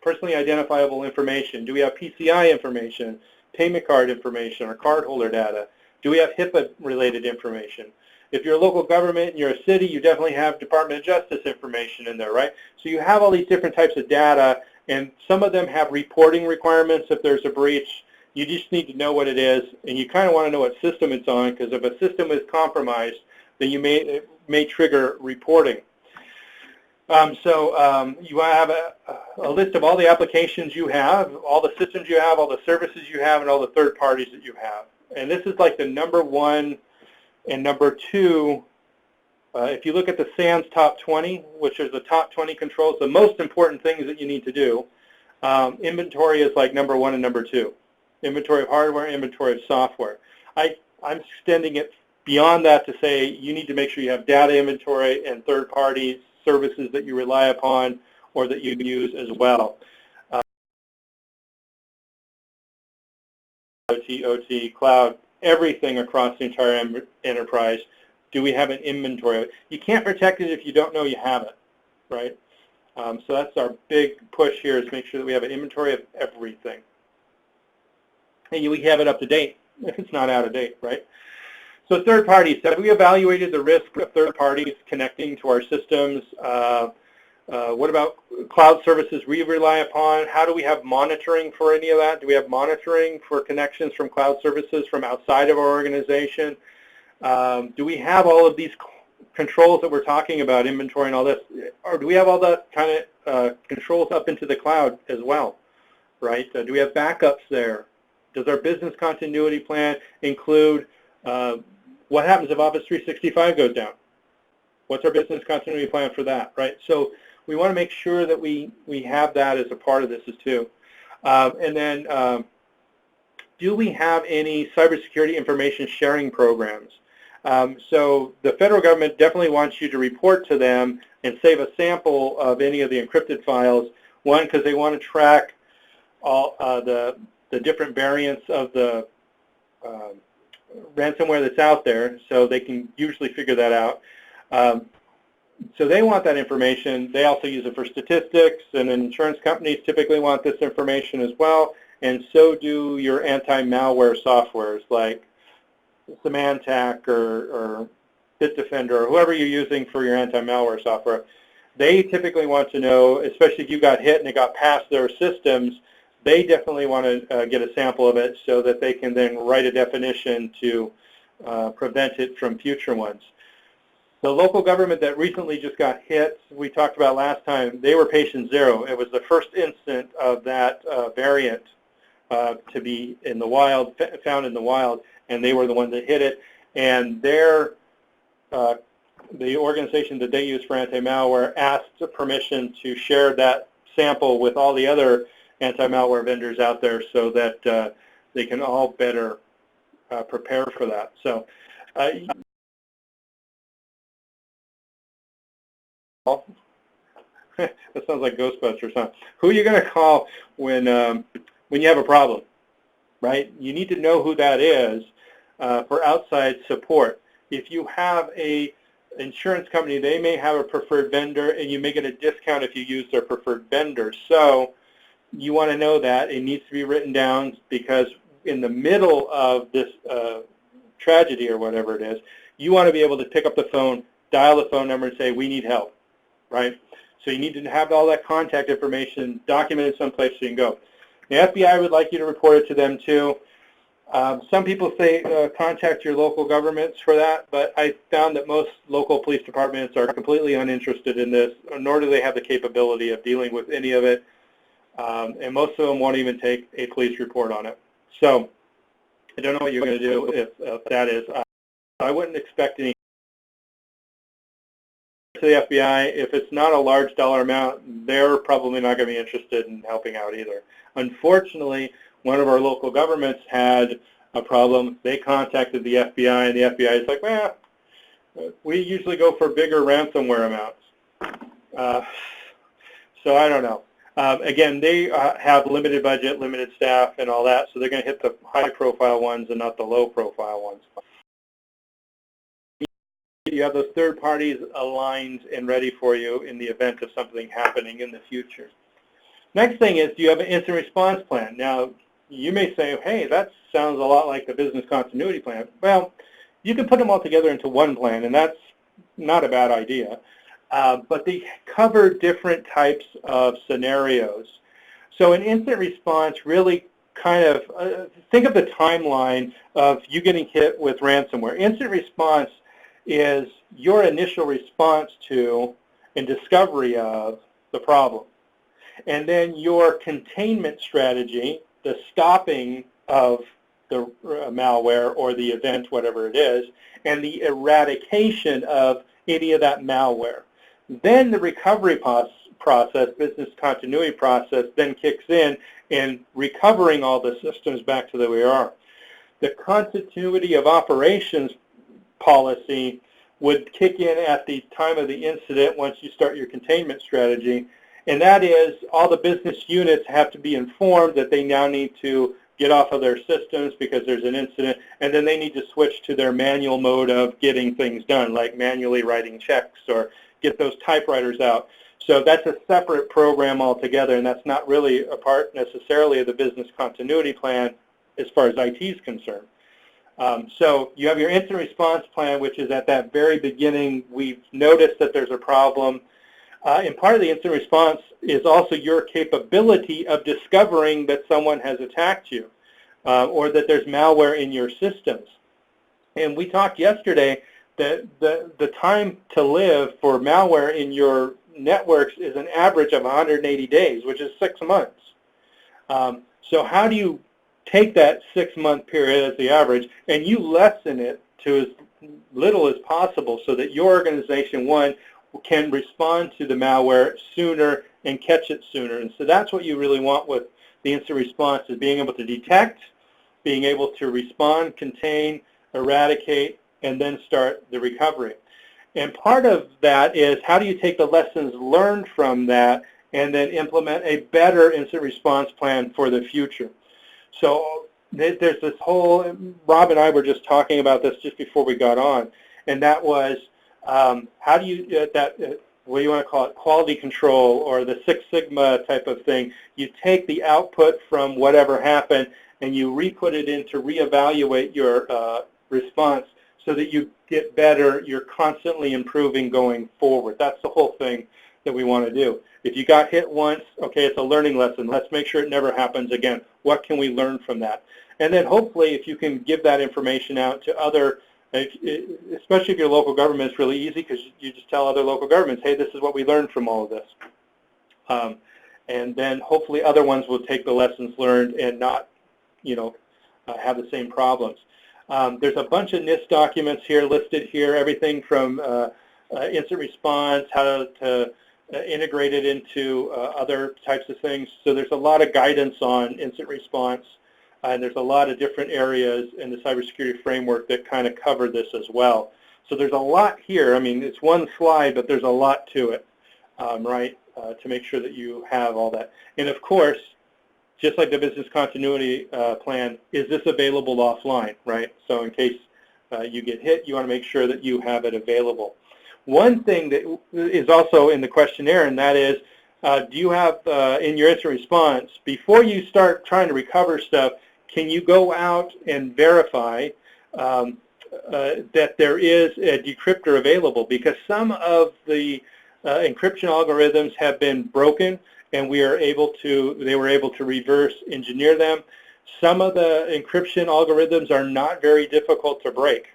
personally identifiable information? Do we have PCI information, payment card information, or cardholder data? Do we have HIPAA-related information? If you're a local government and you're a city, you definitely have Department of Justice information in there, right? So you have all these different types of data, and some of them have reporting requirements if there's a breach. You just need to know what it is, and you kind of want to know what system it's on, because if a system is compromised, then it may trigger reporting. You want to have a list of all the applications you have, all the systems you have, all the services you have, and all the third parties that you have. And this is like the number one and number two. If you look at the SANS top 20, which is the top 20 controls, the most important things that you need to do, inventory is like number one and number two. Inventory of hardware, inventory of software. I'm extending it beyond that to say you need to make sure you have data inventory and third-party services that you rely upon or that you use as well. OT, cloud, everything across the entire enterprise. Do we have an inventory? You can't protect it if you don't know you have it, right? So that's our big push here, is make sure that we have an inventory of everything. And we have it up to date. It's not out of date, right? So third parties, have we evaluated the risk of third parties connecting to our systems? What about cloud services we rely upon? How do we have monitoring for any of that? Do we have monitoring for connections from cloud services from outside of our organization? Do we have all of these controls that we're talking about, inventory and all this, or do we have all that kind of controls up into the cloud as well, right? Do we have backups there? Does our business continuity plan include what happens if Office 365 goes down? What's our business continuity plan for that, right? So we want to make sure that we have that as a part of this as too. And then do we have any cybersecurity information sharing programs? So the federal government definitely wants you to report to them and save a sample of any of the encrypted files. One, because they want to track all the different variants of the ransomware that's out there, so they can usually figure that out. So they want that information. They also use it for statistics, and then insurance companies typically want this information as well, and so do your anti-malware softwares like Symantec or Bitdefender or whoever you're using for your anti-malware software. They typically want to know, especially if you got hit and it got past their systems, they definitely want to get a sample of it so that they can then write a definition to prevent it from future ones. The local government that recently just got hit, we talked about last time, they were patient zero. It was the first instant of that variant to be in the wild, found in the wild, and they were the ones that hit it. And the organization that they use for anti-malware asked permission to share that sample with all the other anti-malware vendors out there so that they can all better prepare for that. So that sounds like Ghostbusters, huh? Who are you going to call when you have a problem, right? You need to know who that is for outside support. If you have a insurance company, they may have a preferred vendor, and you may get a discount if you use their preferred vendor. So you want to know that. It needs to be written down, because in the middle of this tragedy or whatever it is, you want to be able to pick up the phone, dial the phone number, and say, we need help, right? So you need to have all that contact information documented someplace so you can go. The FBI would like you to report it to them too. Some people say contact your local governments for that, but I found that most local police departments are completely uninterested in this, nor do they have the capability of dealing with any of it, and most of them won't even take a police report on it. So I don't know what you're going to do if that is. I wouldn't expect any to the FBI. If it's not a large dollar amount, they're probably not going to be interested in helping out either. Unfortunately, one of our local governments had a problem. They contacted the FBI, and the FBI is like, well, we usually go for bigger ransomware amounts. So I don't know. Again, they have limited budget, limited staff, and all that, so they're going to hit the high-profile ones and not the low-profile ones. You have those third parties aligned and ready for you in the event of something happening in the future. Next thing is, do you have an incident response plan? Now, you may say, hey, that sounds a lot like the business continuity plan. Well, you can put them all together into one plan, and that's not a bad idea. But they cover different types of scenarios. So an incident response really kind of, think of the timeline of you getting hit with ransomware. Incident response is your initial response to and discovery of the problem. And then your containment strategy, the stopping of the malware or the event, whatever it is, and the eradication of any of that malware. Then the recovery process, business continuity process, then kicks in recovering all the systems back to the way they are. The continuity of operations policy would kick in at the time of the incident once you start your containment strategy, and that is all the business units have to be informed that they now need to get off of their systems because there's an incident, and then they need to switch to their manual mode of getting things done, like manually writing checks or get those typewriters out. So that's a separate program altogether, and that's not really a part necessarily of the business continuity plan as far as IT is concerned. So you have your incident response plan, which is at that very beginning. We've noticed that there's a problem. And part of the incident response is also your capability of discovering that someone has attacked you or that there's malware in your systems. And we talked yesterday that the time to live for malware in your networks is an average of 180 days, which is 6 months. So how do you take that 6-month period as the average and you lessen it to as little as possible so that your organization, one, can respond to the malware sooner and catch it sooner. And so that's what you really want with the incident response, is being able to detect, being able to respond, contain, eradicate, and then start the recovery. And part of that is how do you take the lessons learned from that and then implement a better incident response plan for the future. So there's this whole, Rob and I were just talking about this just before we got on, and that was how do you, what do you want to call it, quality control or the Six Sigma type of thing. You take the output from whatever happened and you re-put it in to reevaluate your response so that you get better, you're constantly improving going forward. That's the whole thing that we want to do. If you got hit once, okay, it's a learning lesson. Let's make sure it never happens again. What can we learn from that? And then hopefully if you can give that information out to other, especially if your local government, it's really easy because you just tell other local governments, hey, this is what we learned from all of this. And then hopefully other ones will take the lessons learned and not, have the same problems. There's a bunch of NIST documents here listed here, everything from incident response, how to integrated into other types of things. So there's a lot of guidance on incident response, and there's a lot of different areas in the cybersecurity framework that kind of cover this as well. So there's a lot here. I mean, it's one slide, but there's a lot to it, right, to make sure that you have all that. And of course, just like the business continuity plan, is this available offline, right? So in case you get hit, you want to make sure that you have it available. One thing that is also in the questionnaire, and that is, do you have in your incident response, before you start trying to recover stuff, can you go out and verify that there is a decryptor available? Because some of the encryption algorithms have been broken, and they were able to reverse engineer them. Some of the encryption algorithms are not very difficult to break.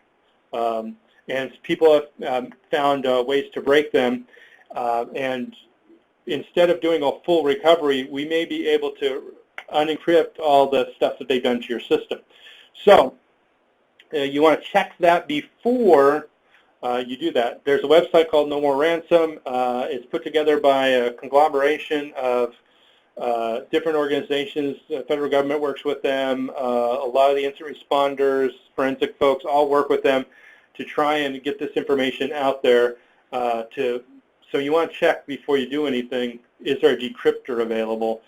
And people have found ways to break them. And instead of doing a full recovery, we may be able to unencrypt all the stuff that they've done to your system. So you want to check that before you do that. There's a website called No More Ransom. It's put together by a conglomeration of different organizations. The federal government works with them. A lot of the incident responders, forensic folks, all work with them to try and get this information out there. So you want to check before you do anything, is there a decryptor available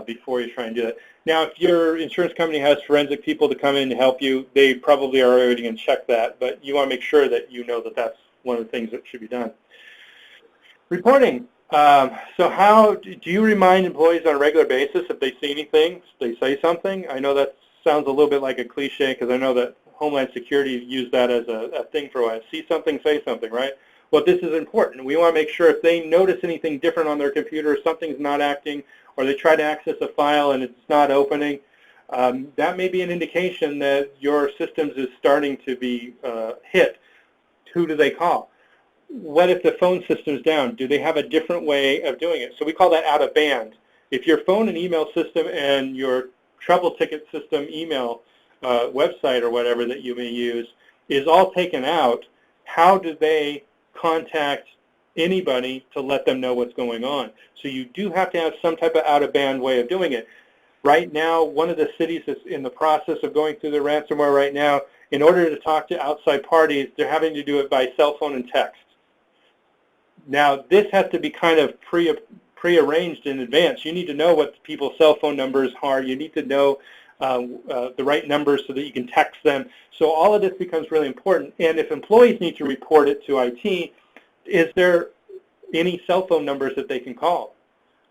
before you try and do that. Now, if your insurance company has forensic people to come in to help you, they probably are already going to check that, but you want to make sure that you know that that's one of the things that should be done. Reporting. So how do you remind employees on a regular basis if they see anything, they say something? I know that sounds a little bit like a cliche because I know that Homeland Security used that as a thing for a while. See something, say something, right? Well, this is important. We want to make sure if they notice anything different on their computer, something's not acting, or they try to access a file and it's not opening, that may be an indication that your systems is starting to be hit. Who do they call? What if the phone system's down? Do they have a different way of doing it? So we call that out of band. If your phone and email system and your trouble ticket system email website or whatever that you may use is all taken out, how do they contact anybody to let them know what's going on? So you do have to have some type of out-of-band way of doing it. Right now, one of the cities that's in the process of going through the ransomware right now, in order to talk to outside parties, they're having to do it by cell phone and text. Now, this has to be kind of pre-arranged in advance. You need to know what people's cell phone numbers are. You need to know the right numbers so that you can text them. So all of this becomes really important. And if employees need to report it to IT, is there any cell phone numbers that they can call?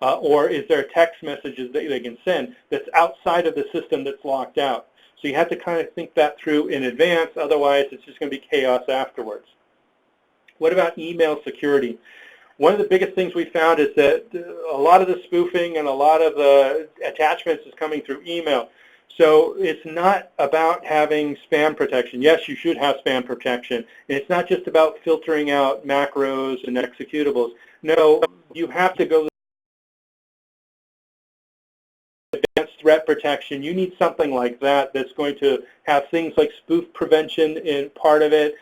Or is there text messages that they can send that's outside of the system that's locked out? So you have to kind of think that through in advance. Otherwise, it's just going to be chaos afterwards. What about email security? One of the biggest things we found is that a lot of the spoofing and a lot of the attachments is coming through email. So it's not about having spam protection. Yes, you should have spam protection. And it's not just about filtering out macros and executables. No, you have to go advanced threat protection. You need something like that that's going to have things like spoof prevention in part of it.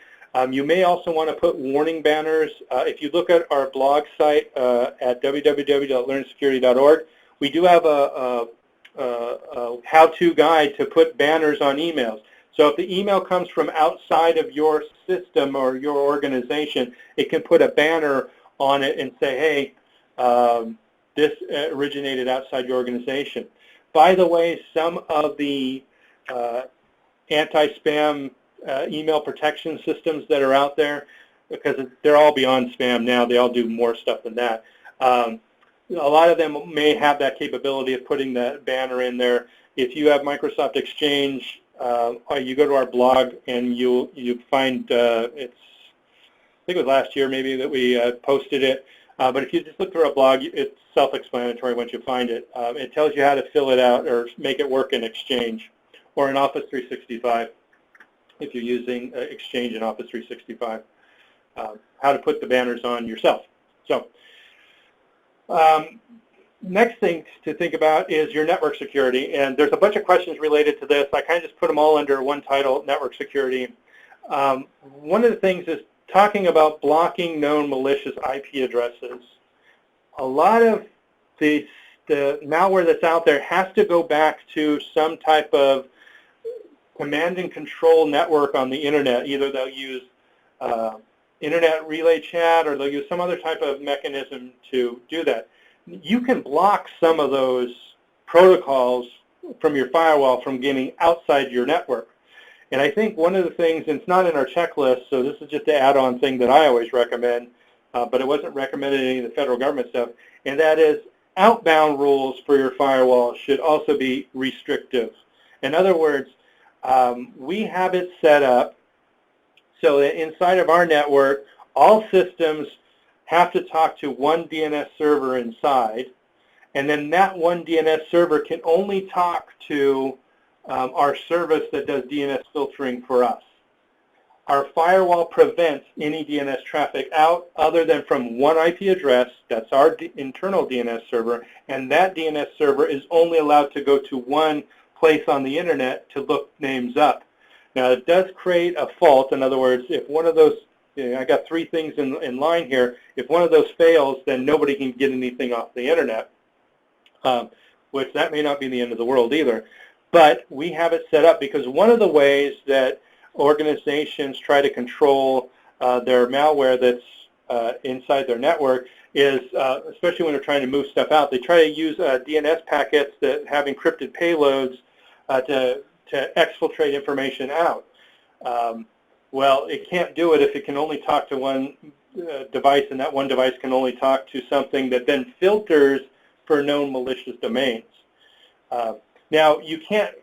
You may also want to put warning banners. If you look at our blog site at www.learnsecurity.org, we do have a how-to guide to put banners on emails. So if the email comes from outside of your system or your organization, it can put a banner on it and say, hey, this originated outside your organization. By the way, some of the anti-spam email protection systems that are out there, because they're all beyond spam now, they all do more stuff than that. A lot of them may have that capability of putting that banner in there. If you have Microsoft Exchange, you go to our blog and you find, I think it was last year maybe that we posted it, but if you just look through our blog, it's self-explanatory once you find it. It tells you how to fill it out or make it work in Exchange or in Office 365 if you're using Exchange and Office 365, how to put the banners on yourself. So next thing to think about is your network security, and there's a bunch of questions related to this. I kind of just put them all under one title, network security. One of the things is talking about blocking known malicious IP addresses. a lot of the malware that's out there has to go back to some type of command and control network on the internet. Either they'll use internet relay chat, or they'll use some other type of mechanism to do that. You can block some of those protocols from your firewall from getting outside your network. And I think one of the things, and it's not in our checklist, so this is just an add-on thing that I always recommend, but it wasn't recommended in any of the federal government stuff, and that is outbound rules for your firewall should also be restrictive. In other words, we have it set up so that inside of our network, all systems have to talk to one DNS server inside, and then that one DNS server can only talk to our service that does DNS filtering for us. Our firewall prevents any DNS traffic out other than from one IP address, that's our internal DNS server, and that DNS server is only allowed to go to one place on the internet to look names up. Now it does create a fault. In other words, if one of those, I got three things in line here, if one of those fails, then nobody can get anything off the internet, which that may not be the end of the world either. But we have it set up because one of the ways that organizations try to control their malware that's inside their network is, especially when they're trying to move stuff out, they try to use DNS packets that have encrypted payloads to exfiltrate information out. Well, it can't do it if it can only talk to one device, and that one device can only talk to something that then filters for known malicious domains. Now, you can't,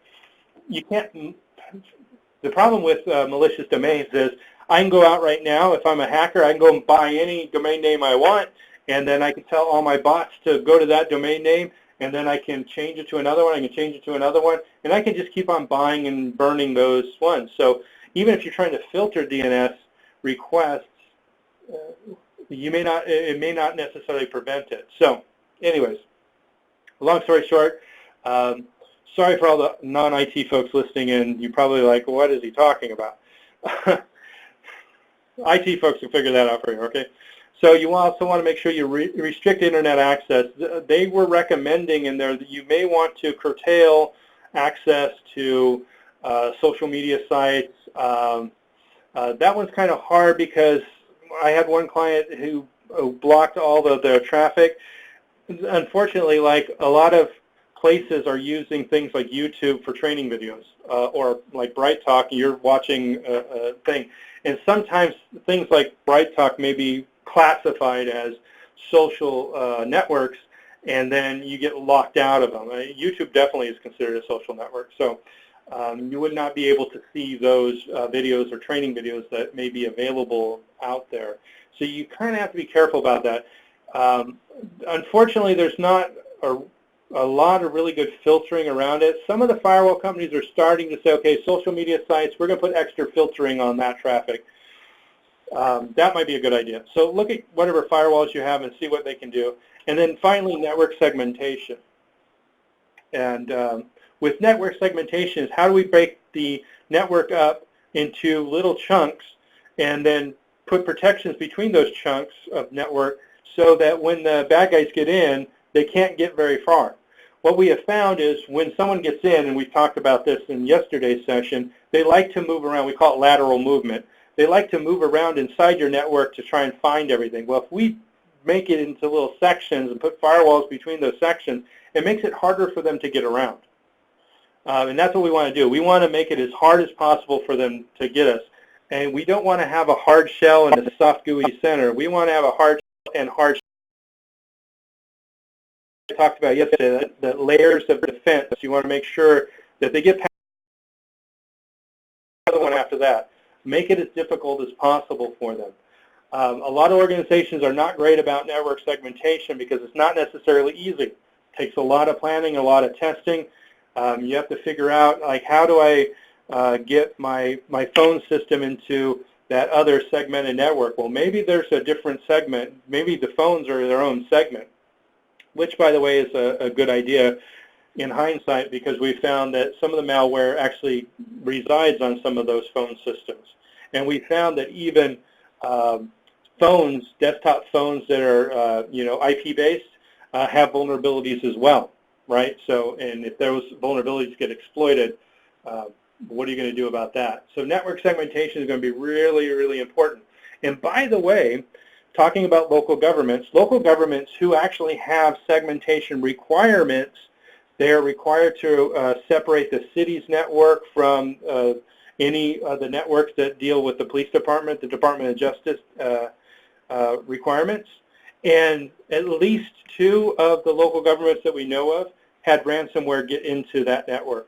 the problem with malicious domains is I can go out right now, if I'm a hacker, I can go and buy any domain name I want, and then I can tell all my bots to go to that domain name, and then I can change it to another one, I can change it to another one, and I can just keep on buying and burning those ones. So even if you're trying to filter DNS requests, it may not necessarily prevent it. So anyways, long story short, sorry for all the non-IT folks listening in. You're probably like, what is he talking about? IT folks can figure that out for you, okay? So you also want to make sure you restrict internet access. They were recommending in there that you may want to curtail access to social media sites. That one's kind of hard because I had one client who blocked all the traffic. Unfortunately, like a lot of places are using things like YouTube for training videos, or like Bright Talk, you're watching a thing. And sometimes things like Bright Talk may be classified as social networks, and then you get locked out of them. YouTube definitely is considered a social network, so you would not be able to see those videos or training videos that may be available out there. So you kind of have to be careful about that. Unfortunately, there's not a lot of really good filtering around it. Some of the firewall companies are starting to say, okay, social media sites, we're going to put extra filtering on that traffic. That might be a good idea. So look at whatever firewalls you have and see what they can do. And then finally, network segmentation. And with network segmentation, is how do we break the network up into little chunks and then put protections between those chunks of network so that when the bad guys get in, they can't get very far. What we have found is when someone gets in, and we talked about this in yesterday's session, they like to move around. We call it lateral movement. They like to move around inside your network to try and find everything. Well, if we make it into little sections and put firewalls between those sections, it makes it harder for them to get around. And that's what we want to do. We want to make it as hard as possible for them to get us. And we don't want to have a hard shell and a soft GUI center. We want to have a hard shell and hard shell. I talked about yesterday, that layers of defense. You want to make sure that they get past the other one after that. Make it as difficult as possible for them. A lot of organizations are not great about network segmentation because it's not necessarily easy. It takes a lot of planning, a lot of testing. You have to figure out, like, how do I get my phone system into that other segmented network? Well, maybe there's a different segment. Maybe the phones are their own segment, which, by the way, is a good idea in hindsight because we found that some of the malware actually resides on some of those phone systems. And we found that even phones, desktop phones that are, IP-based, have vulnerabilities as well, right? So, and if those vulnerabilities get exploited, what are you going to do about that? So network segmentation is going to be really, really important. And by the way, talking about local governments who actually have segmentation requirements, they are required to separate the city's network from any of the networks that deal with the police department, the Department of Justice requirements. And at least 2 of the local governments that we know of had ransomware get into that network.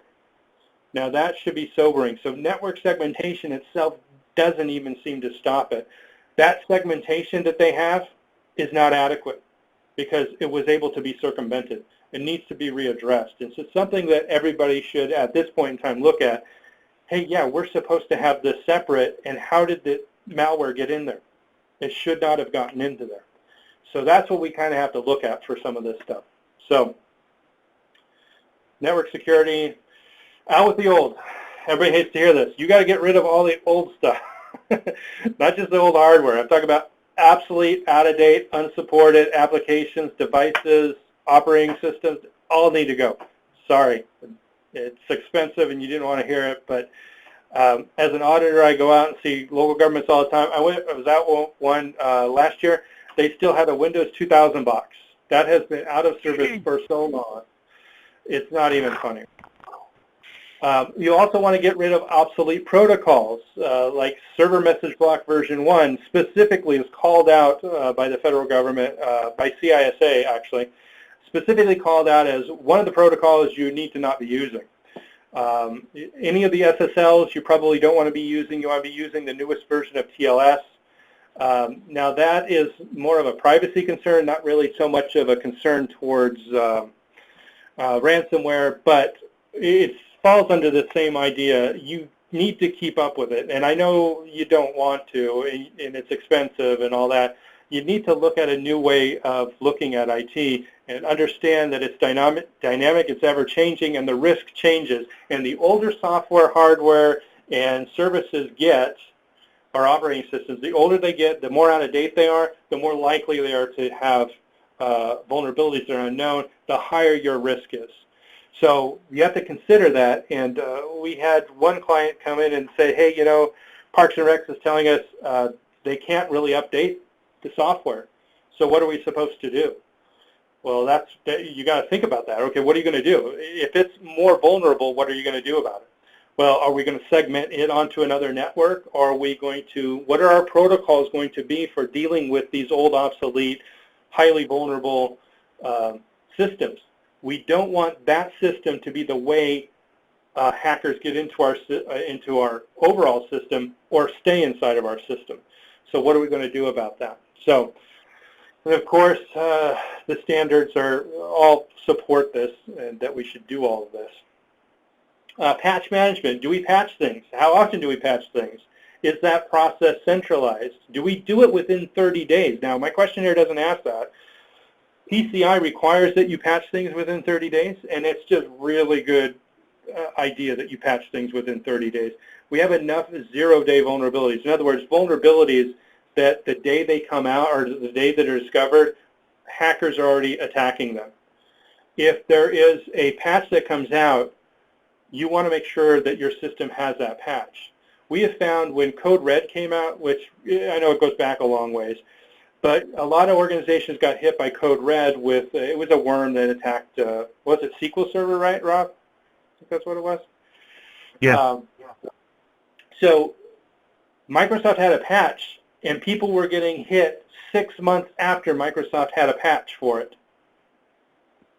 Now that should be sobering. So network segmentation itself doesn't even seem to stop it. That segmentation that they have is not adequate because it was able to be circumvented. It needs to be readdressed. And so it's something that everybody should, at this point in time, look at. Hey, yeah, we're supposed to have this separate, and how did the malware get in there? It should not have gotten into there. So that's what we kind of have to look at for some of this stuff. So network security, out with the old. Everybody hates to hear this. You got to get rid of all the old stuff, not just the old hardware. I'm talking about obsolete, out-of-date, unsupported applications, devices, operating systems, all need to go. Sorry, it's expensive and you didn't want to hear it, but as an auditor, I go out and see local governments all the time. I was out one last year. They still had a Windows 2000 box. That has been out of service for so long. It's not even funny. You also want to get rid of obsolete protocols, like server message block version 1 specifically is called out by the federal government, by CISA actually, specifically called out as one of the protocols you need to not be using. Any of the SSLs you probably don't want to be using. You want to be using the newest version of TLS. Now that is more of a privacy concern, not really so much of a concern towards ransomware, but it falls under the same idea. You need to keep up with it, and I know you don't want to, and it's expensive and all that. You need to look at a new way of looking at IT and understand that it's dynamic, it's ever-changing, and the risk changes. And the older software, hardware, and services get, or operating systems, the older they get, the more out-of-date they are, the more likely they are to have vulnerabilities that are unknown, the higher your risk is. So you have to consider that, and we had one client come in and say, hey, you know, Parks and Rec is telling us they can't really update the software. So what are we supposed to do? Well, you got to think about that. Okay, what are you going to do? If it's more vulnerable, what are you going to do about it? Well, are we going to segment it onto another network, or are we going to, what are our protocols going to be for dealing with these old, obsolete, highly vulnerable systems? We don't want that system to be the way hackers get into our overall system or stay inside of our system. So what are we going to do about that? So, and of course, the standards are all support this, and that we should do all of this. Patch management. Do we patch things? How often do we patch things? Is that process centralized? Do we do it within 30 days? Now, my question here doesn't ask that. PCI requires that you patch things within 30 days, and it's just really good idea that you patch things within 30 days. We have enough zero-day vulnerabilities. In other words, vulnerabilities that the day they come out or the day that are discovered, hackers are already attacking them. If there is a patch that comes out, you want to make sure that your system has that patch. We have found when Code Red came out, which I know it goes back a long ways, but a lot of organizations got hit by Code Red with, it was a worm that attacked, was it SQL Server, right, Rob? I think that's what it was? Yeah. So Microsoft had a patch, and people were getting hit 6 months after Microsoft had a patch for it.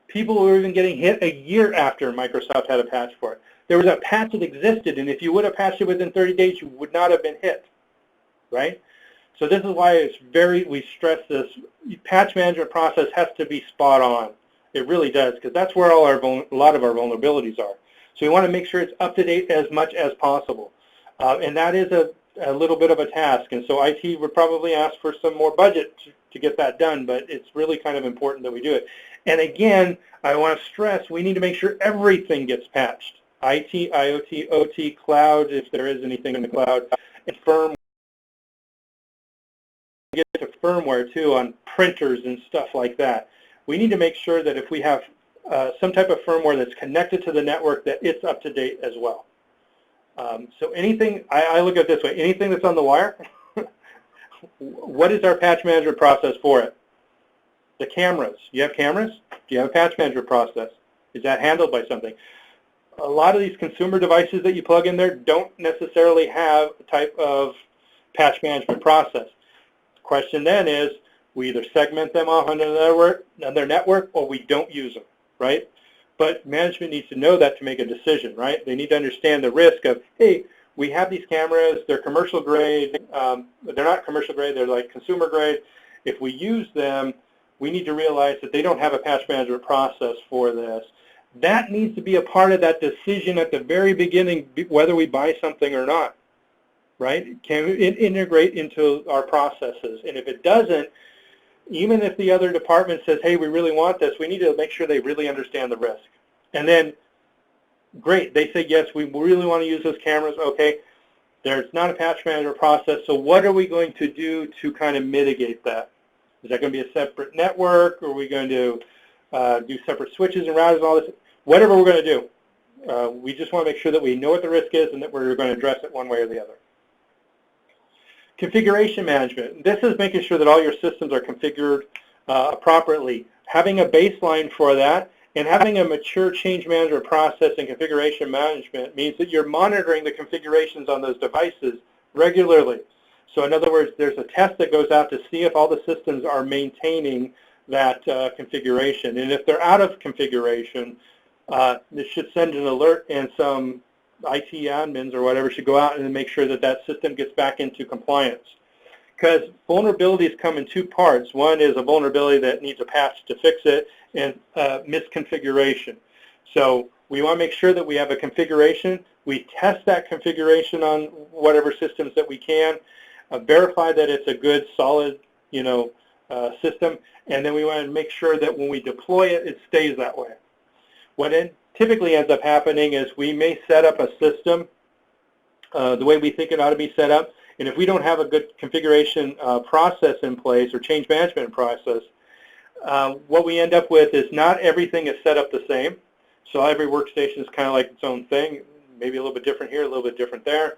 People were even getting hit a year after Microsoft had a patch for it. There was a patch that existed, and if you would have patched it within 30 days, you would not have been hit, right? So this is why it's we stress this. Patch management process has to be spot on. It really does, because that's where a lot of our vulnerabilities are. So we want to make sure it's up to date as much as possible. And that is a little bit of a task. And so IT would probably ask for some more budget to get that done, but it's really kind of important that we do it. And again, I want to stress, we need to make sure everything gets patched. IT, IoT, OT, cloud, if there is anything in the cloud, and firmware. get to firmware too on printers and stuff like that. We need to make sure that if we have some type of firmware that's connected to the network, that it's up to date as well. So anything, I look at it this way, anything that's on the wire, what is our patch management process for it? The cameras. You have cameras? Do you have a patch management process? Is that handled by something? A lot of these consumer devices that you plug in there don't necessarily have a type of patch management process. The question then is, we either segment them off on their network or we don't use them, right? But management needs to know that to make a decision, right? They need to understand the risk of, hey, we have these cameras, they're commercial grade, they're not commercial grade, they're like consumer grade. If we use them, we need to realize that they don't have a patch management process for this. That needs to be a part of that decision at the very beginning, whether we buy something or not, right? Can it integrate into our processes? And if it doesn't, even if the other department says, hey, we really want this, we need to make sure they really understand the risk. And then, great, they say, yes, we really want to use those cameras. Okay, there's not a patch management process, so what are we going to do to kind of mitigate that? Is that going to be a separate network? Or are we going to do separate switches and routers and all this? Whatever we're going to do, we just want to make sure that we know what the risk is and that we're going to address it one way or the other. Configuration management. This is making sure that all your systems are configured appropriately. Having a baseline for that and having a mature change management process and configuration management means that you're monitoring the configurations on those devices regularly. So in other words, there's a test that goes out to see if all the systems are maintaining that configuration. And if they're out of configuration, it should send an alert, and some IT admins or whatever should go out and make sure that that system gets back into compliance. Because vulnerabilities come in two parts. One is a vulnerability that needs a patch to fix it, and misconfiguration. So we want to make sure that we have a configuration. We test that configuration on whatever systems that we can, verify that it's a good, solid, system, and then we want to make sure that when we deploy it, it stays that way. What typically ends up happening is we may set up a system the way we think it ought to be set up, and if we don't have a good configuration process in place or change management process, what we end up with is not everything is set up the same. So every workstation is kind of like its own thing, maybe a little bit different here, a little bit different there.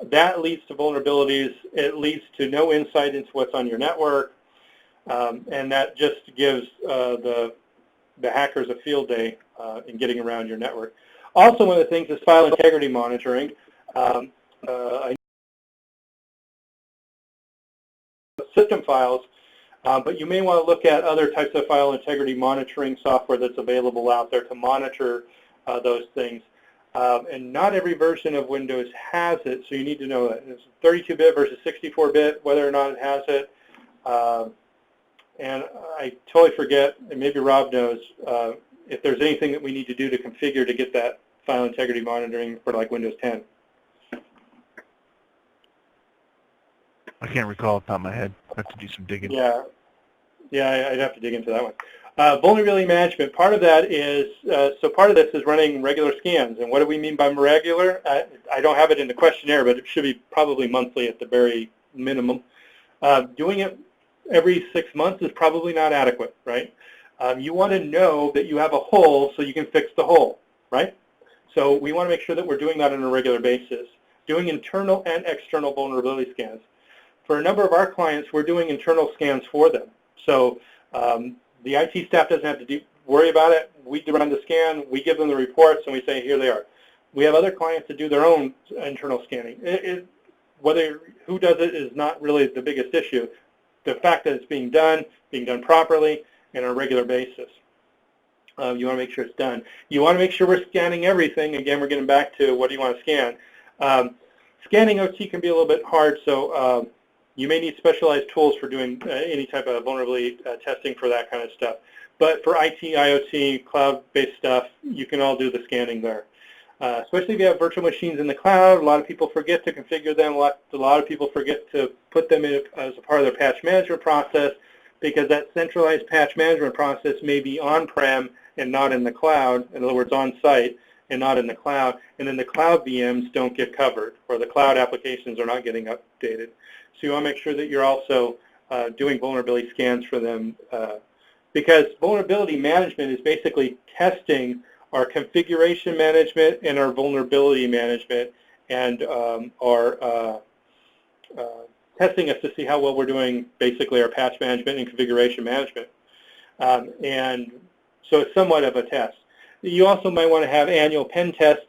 That leads to vulnerabilities. It leads to no insight into what's on your network, and that just gives the hackers a field day in getting around your network. Also, one of the things is file integrity monitoring. System files, but you may want to look at other types of file integrity monitoring software that's available out there to monitor those things. And not every version of Windows has it, so you need to know that. It's 32-bit versus 64-bit, whether or not it has it. And I totally forget, and maybe Rob knows, if there's anything that we need to do to configure to get that file integrity monitoring for like Windows 10. I can't recall off the top of my head. I have to do some digging. Yeah, I'd have to dig into that one. Vulnerability management, part of that is, so part of this is running regular scans. And what do we mean by regular? I don't have it in the questionnaire, but it should be probably monthly at the very minimum. Doing it every 6 months is probably not adequate, right? You want to know that you have a hole so you can fix the hole, right? So we want to make sure that we're doing that on a regular basis, doing internal and external vulnerability scans. For a number of our clients, we're doing internal scans for them. So the IT staff doesn't have to worry about it. We run the scan, we give them the reports, and we say, here they are. We have other clients that do their own internal scanning. Whether who does it is not really the biggest issue. The fact that it's being done properly and on a regular basis. You want to make sure it's done. You want to make sure we're scanning everything. Again, we're getting back to what do you want to scan. Scanning OT can be a little bit hard, so you may need specialized tools for doing any type of vulnerability testing for that kind of stuff. But for IT, IoT, cloud-based stuff, you can all do the scanning there. Especially if you have virtual machines in the cloud, a lot of people forget to configure them. A lot of people forget to put them in as a part of their patch management process, because that centralized patch management process may be on-prem and not in the cloud. In other words, on-site and not in the cloud. And then the cloud VMs don't get covered, or the cloud applications are not getting updated. So you want to make sure that you're also doing vulnerability scans for them, because vulnerability management is basically testing our configuration management and our vulnerability management, and our testing us to see how well we're doing basically our patch management and configuration management. And so it's somewhat of a test. You also might want to have annual pen tests.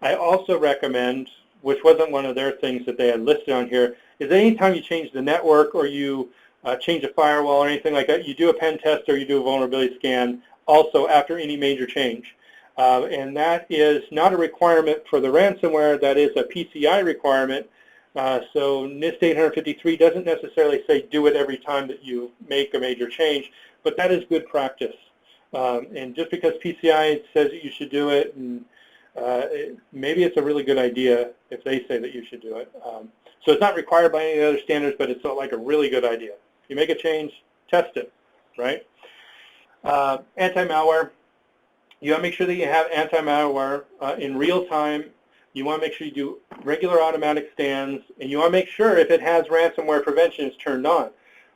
I also recommend, which wasn't one of their things that they had listed on here, is anytime you change the network or you change a firewall or anything like that, you do a pen test or you do a vulnerability scan also after any major change. And that is not a requirement for the ransomware. That is a PCI requirement. So NIST 853 doesn't necessarily say do it every time that you make a major change, but that is good practice. And just because PCI says that you should do it, and maybe it's a really good idea if they say that you should do it. So it's not required by any other standards, but it's like a really good idea. If you make a change, test it, right? Anti-malware. You want to make sure that you have anti-malware in real time. You want to make sure you do regular automatic scans, and you want to make sure if it has ransomware prevention is turned on.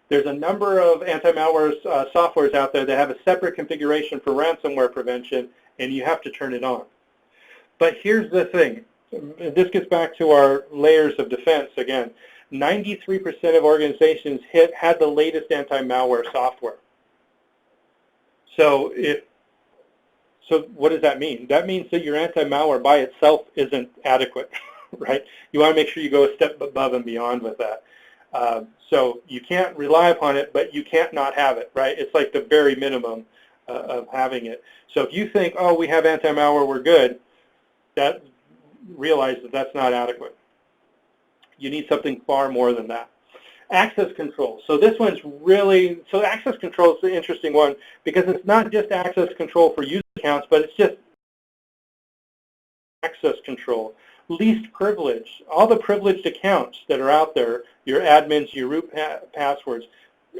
There's a number of anti-malware softwares out there that have a separate configuration for ransomware prevention, and you have to turn it on. But here's the thing. This gets back to our layers of defense again. 93% of organizations had the latest anti-malware software. So what does that mean? That means that your anti-malware by itself isn't adequate, right? You want to make sure you go a step above and beyond with that. So you can't rely upon it, but you can't not have it, right? It's like the very minimum of having it. So if you think, oh, we have anti-malware, we're good, realize that that's not adequate. You need something far more than that. Access control. So this one's really, so access control is the interesting one because it's not just access control for user accounts, but it's just access control. Least privilege. All the privileged accounts that are out there, your admins, your root passwords,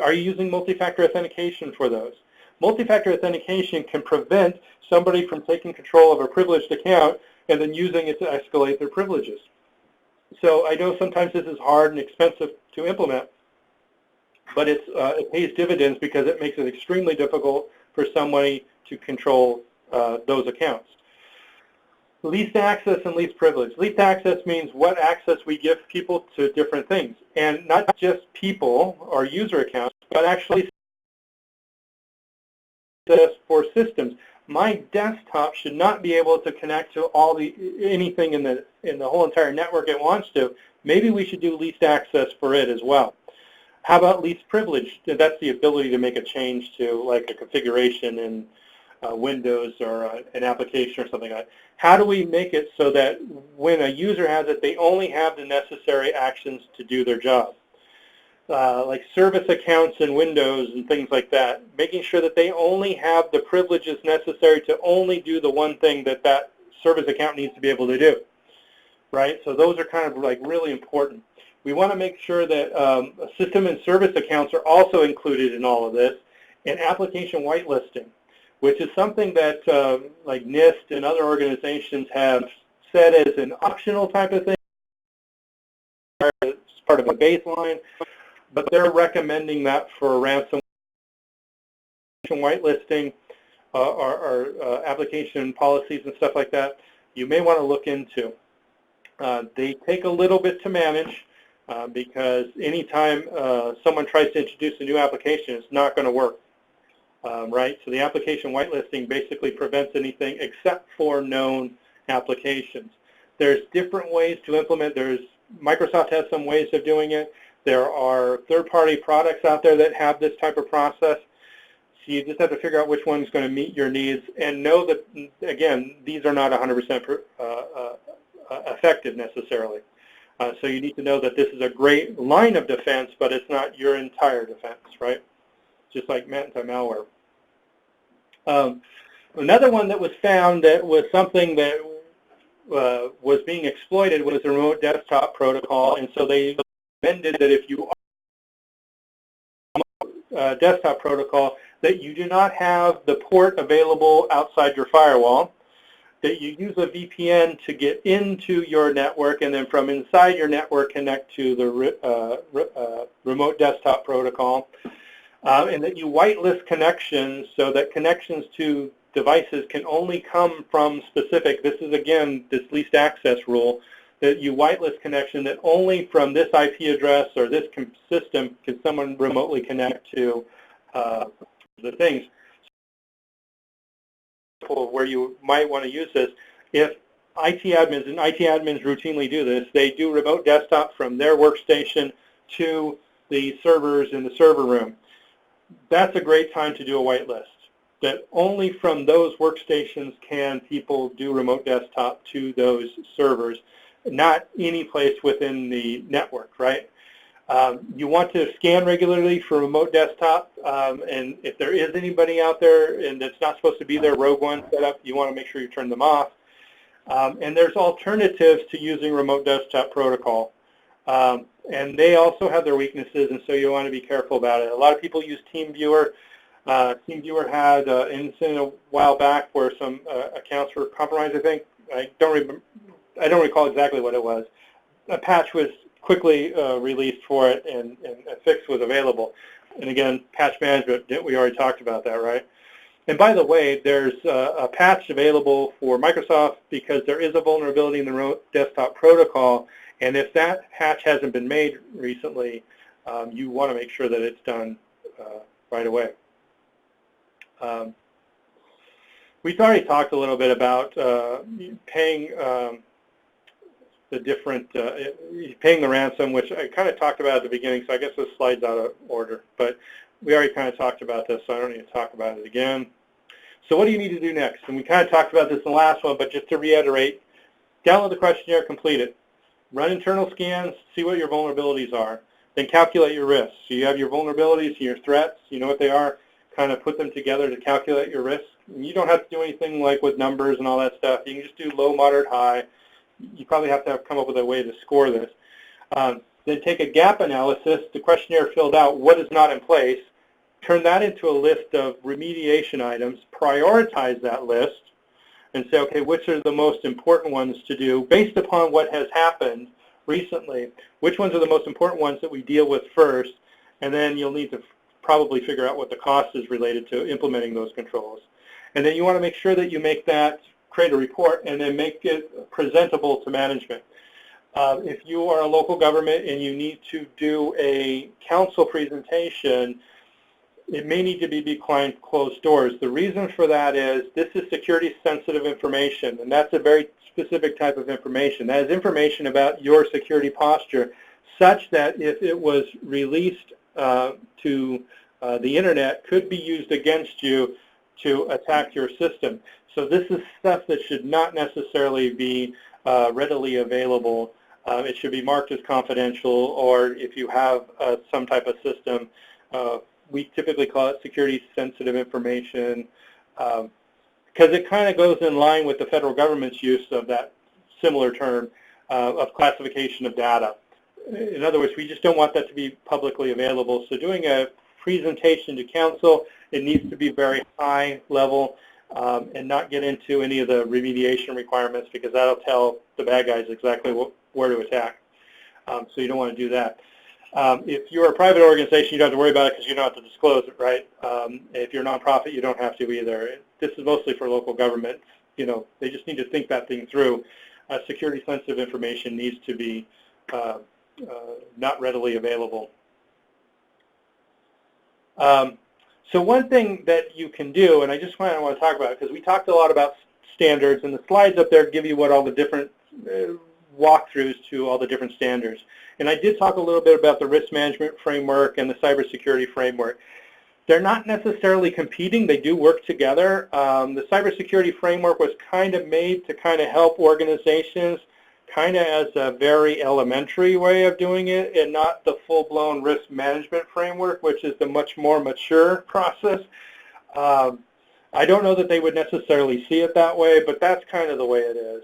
are you using multi-factor authentication for those? Multi-factor authentication can prevent somebody from taking control of a privileged account and then using it to escalate their privileges. So I know sometimes this is hard and expensive to implement, but it pays dividends because it makes it extremely difficult for somebody to control those accounts. Least access and least privilege. Least access means what access we give people to different things, and not just people or user accounts, but actually access for systems. My desktop should not be able to connect to anything in the whole entire network it wants to. Maybe we should do least access for it as well. How about least privilege? That's the ability to make a change to like a configuration in Windows or an application or something like that. How do we make it so that when a user has it, they only have the necessary actions to do their job? Like service accounts in Windows and things like that, making sure that they only have the privileges necessary to only do the one thing that that service account needs to be able to do, right? So those are kind of like really important. We want to make sure that system and service accounts are also included in all of this, and application whitelisting, which is something that like NIST and other organizations have said as an optional type of thing. It's part of a baseline. But they're recommending that for ransomware whitelisting or application policies and stuff like that. You may want to look into. They take a little bit to manage because anytime someone tries to introduce a new application, it's not going to work, right? So the application whitelisting basically prevents anything except for known applications. There's different ways to implement. Microsoft has some ways of doing it. There are third-party products out there that have this type of process. So you just have to figure out which one is going to meet your needs and know that, again, these are not 100% effective necessarily. So you need to know that this is a great line of defense, but it's not your entire defense, right? Just like anti-malware. Another one that was found that was something that was being exploited was the remote desktop protocol, and so they recommended that if you are desktop protocol, that you do not have the port available outside your firewall. that you use a VPN to get into your network, and then from inside your network connect to the remote desktop protocol, and that you whitelist connections so that connections to devices can only come from specific, this is again this least access rule, that you whitelist connection that only from this IP address or this system can someone remotely connect to the things. Where you might want to use this, if IT admins, and IT admins routinely do this, they do remote desktop from their workstation to the servers in the server room. That's a great time to do a whitelist, that only from those workstations can people do remote desktop to those servers, not any place within the network, right? You want to scan regularly for remote desktop, and if there is anybody out there and that's not supposed to be there, Rogue One set up, you want to make sure you turn them off. And there's alternatives to using remote desktop protocol. And they also have their weaknesses, and so you want to be careful about it. A lot of people use TeamViewer. TeamViewer had an incident a while back where some accounts were compromised, I think. I don't recall exactly what it was. A patch was quickly released for it, and a fix was available. And again, patch management, we already talked about that, right? And by the way, there's a patch available for Microsoft because there is a vulnerability in the remote desktop protocol, and if that patch hasn't been made recently, you want to make sure that it's done right away. We've already talked a little bit about paying the different, paying the ransom, which I kind of talked about at the beginning, so I guess this slide's out of order. But we already kind of talked about this, so I don't need to talk about it again. So what do you need to do next? And we kind of talked about this in the last one, but just to reiterate, download the questionnaire, complete it. Run internal scans, see what your vulnerabilities are. Then calculate your risks. So you have your vulnerabilities, your threats, you know what they are, kind of put them together to calculate your risks. And you don't have to do anything like with numbers and all that stuff. You can just do low, moderate, high. You probably have to come up with a way to score this. Then take a gap analysis, the questionnaire filled out, what is not in place, turn that into a list of remediation items, prioritize that list, and say, okay, which are the most important ones to do based upon what has happened recently, which ones are the most important ones that we deal with first, and then you'll need to probably figure out what the cost is related to implementing those controls. And then you want to make sure that you make that, create a report, and then make it presentable to management. If you are a local government and you need to do a council presentation, it may need to be behind closed doors. The reason for that is this is security sensitive information, and that's a very specific type of information. That is information about your security posture, such that if it was released to the internet, could be used against you to attack your system. So this is stuff that should not necessarily be readily available. It should be marked as confidential, or if you have some type of system, we typically call it security sensitive information, because it kind of goes in line with the federal government's use of that similar term of classification of data. In other words, we just don't want that to be publicly available. So doing a presentation to council, it needs to be very high level and not get into any of the remediation requirements, because that'll tell the bad guys exactly where to attack. So you don't want to do that. If you're a private organization, you don't have to worry about it because you don't have to disclose it, right? If you're a nonprofit, you don't have to either. This is mostly for local government. You know, they just need to think that thing through. Security-sensitive information needs to be not readily available. So one thing that you can do, and I just want to talk about it because we talked a lot about standards, and the slides up there give you what all the different walkthroughs to all the different standards. And I did talk a little bit about the risk management framework and the cybersecurity framework. They're not necessarily competing. They do work together. The cybersecurity framework was kind of made to kind of help organizations kind of as a very elementary way of doing it, and not the full-blown risk management framework, which is the much more mature process. I don't know that they would necessarily see it that way, but that's kind of the way it is.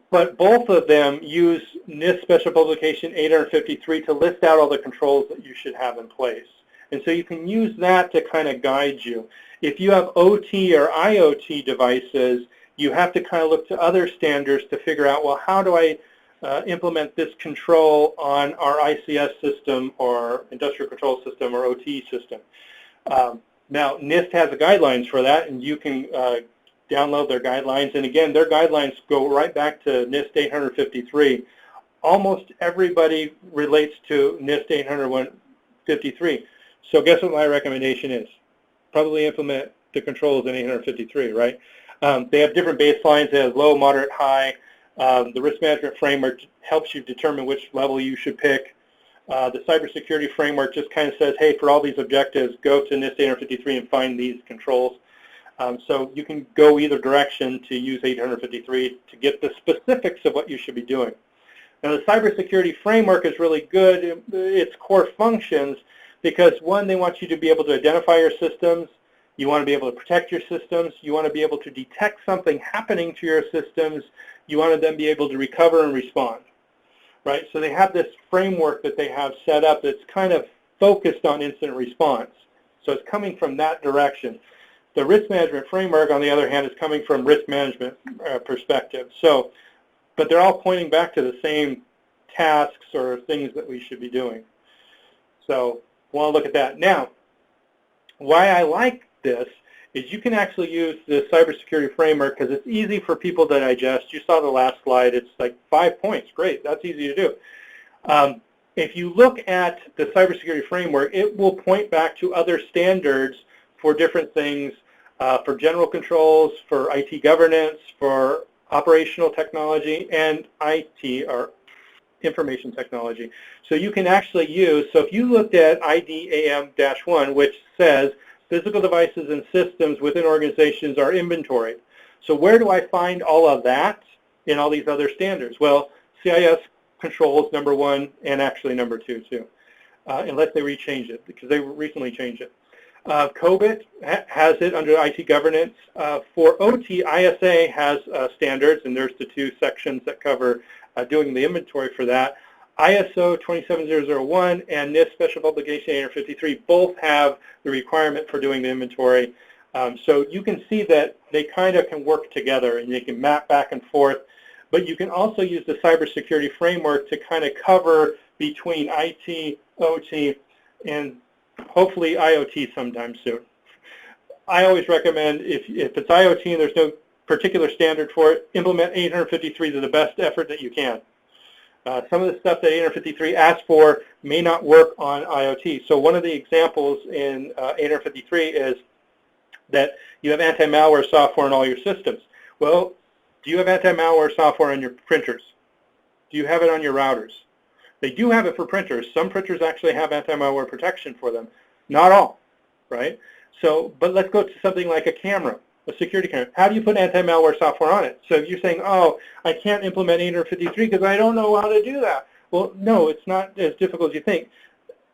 But both of them use NIST Special Publication 853 to list out all the controls that you should have in place. And so you can use that to kind of guide you. If you have OT or IoT devices, you have to kind of look to other standards to figure out, well, how do I implement this control on our ICS system or industrial control system or OT system. Now, NIST has the guidelines for that, and you can download their guidelines. And again, their guidelines go right back to NIST 853. Almost everybody relates to NIST 853. So guess what my recommendation is? Probably implement the controls in 853, right? They have different baselines. They have low, moderate, high. The risk management framework helps you determine which level you should pick. The cybersecurity framework just kind of says, hey, for all these objectives, go to NIST 853 and find these controls. So you can go either direction to use 853 to get the specifics of what you should be doing. Now, the cybersecurity framework is really good in its core functions because, one, they want you to be able to identify your systems. You want to be able to protect your systems. You want to be able to detect something happening to your systems. You want to then be able to recover and respond, right? So they have this framework that they have set up that's kind of focused on incident response. So it's coming from that direction. The risk management framework, on the other hand, is coming from risk management perspective. So, but they're all pointing back to the same tasks or things that we should be doing. So we'll look at that. Now, why I like this is you can actually use the cybersecurity framework because it's easy for people to digest. You saw the last slide. It's like 5 points. Great. That's easy to do. If you look at the cybersecurity framework, it will point back to other standards for different things, for general controls, for IT governance, for operational technology, and IT, or information technology. So you can actually use, so if you looked at IDAM-1, which says physical devices and systems within organizations are inventoried. So where do I find all of that in all these other standards? Well, CIS controls number 1 and actually number 2 too, unless they rechange it, because they recently changed it. COBIT has it under IT governance. For OT, ISA has standards, and there's the 2 sections that cover doing the inventory for that. ISO 27001 and NIST Special Publication 853 both have the requirement for doing the inventory. So you can see that they kind of can work together, and you can map back and forth. But you can also use the cybersecurity framework to kind of cover between IT, OT, and hopefully IoT sometime soon. I always recommend if it's IoT and there's no particular standard for it, implement 853 to the best effort that you can. Some of the stuff that 853 asks for may not work on IoT. So one of the examples in 853 is that you have anti-malware software in all your systems. Well, do you have anti-malware software on your printers? Do you have it on your routers? They do have it for printers. Some printers actually have anti-malware protection for them. Not all, right? So, but let's go to something like a camera, a security camera. How do you put anti-malware software on it? So if you're saying, oh, I can't implement 853 because I don't know how to do that. Well, no, it's not as difficult as you think.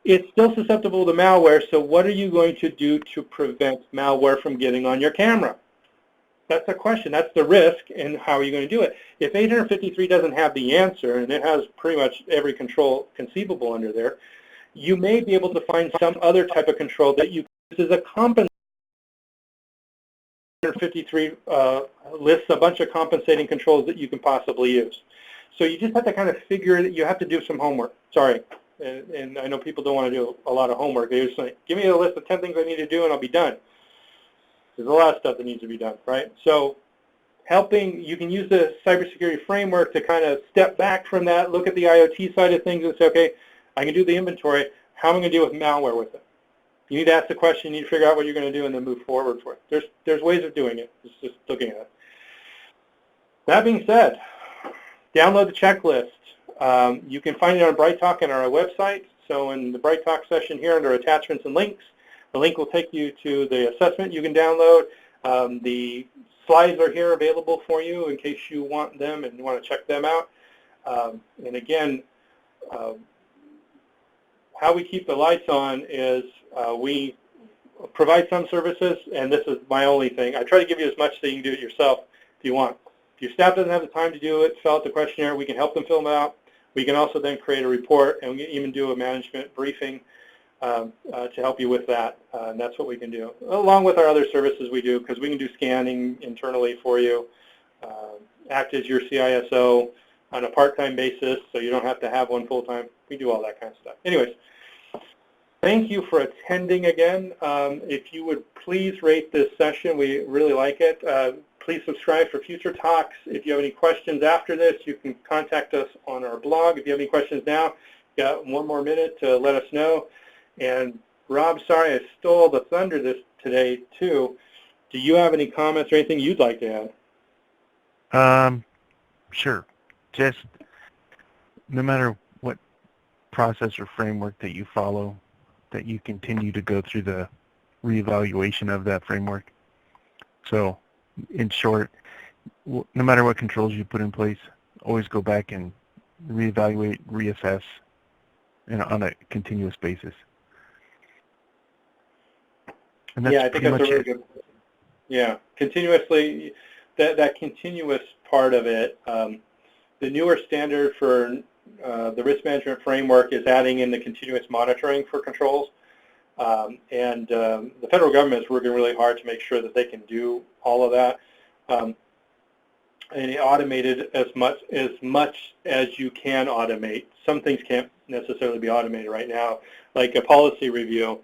It's still susceptible to malware, so what are you going to do to prevent malware from getting on your camera? That's the question. That's the risk, and how are you going to do it? If 853 doesn't have the answer, and it has pretty much every control conceivable under there, you may be able to find some other type of control that you use as a compensating. 853 lists a bunch of compensating controls that you can possibly use. So you just have to kind of figure that you have to do some homework. Sorry. And I know people don't want to do a lot of homework. They just say, give me a list of 10 things I need to do and I'll be done. There's a lot of stuff that needs to be done, right? So you can use the cybersecurity framework to kind of step back from that, look at the IoT side of things and say, okay, I can do the inventory. How am I going to deal with malware with it? You need to ask the question, you need to figure out what you're going to do and then move forward for it. There's ways of doing it. It's just looking at it. That being said, download the checklist. You can find it on Bright Talk on our website. So in the Bright Talk session here under attachments and links, the link will take you to the assessment you can download. The slides are here available for you in case you want them and you want to check them out. And again, how we keep the lights on is we provide some services, and this is my only thing. I try to give you as much so you can do it yourself if you want. If your staff doesn't have the time to do it, fill out the questionnaire. We can help them fill them out. We can also then create a report, and we can even do a management briefing to help you with that. And that's what we can do, along with our other services we do, because we can do scanning internally for you. act as your CISO on a part-time basis, so you don't have to have one full-time. We do all that kind of stuff. Anyways, thank you for attending again. If you would please rate this session, we really like it. Please subscribe for future talks. If you have any questions after this, you can contact us on our blog. If you have any questions now, you got 1 more minute to let us know. And Rob, sorry I stole the thunder today too. Do you have any comments or anything you'd like to add? Sure. Just no matter what process or framework that you follow, that you continue to go through the reevaluation of that framework. So, in short, no matter what controls you put in place, always go back and reevaluate, reassess, on a continuous basis. And that's yeah, I think that's a really good. Yeah, continuously, that continuous part of it. The newer standard for the risk management framework is adding in the continuous monitoring for controls. And the federal government is working really hard to make sure that they can do all of that. And automated as much as you can automate. Some things can't necessarily be automated right now, like a policy review.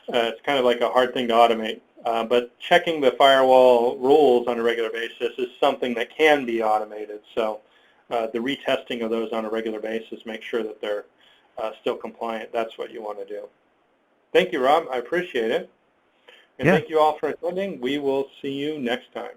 It's kind of like a hard thing to automate. But checking the firewall rules on a regular basis is something that can be automated. So the retesting of those on a regular basis, make sure that they're still compliant. That's what you want to do. Thank you, Rob. I appreciate it. And thank you all for attending. We will see you next time.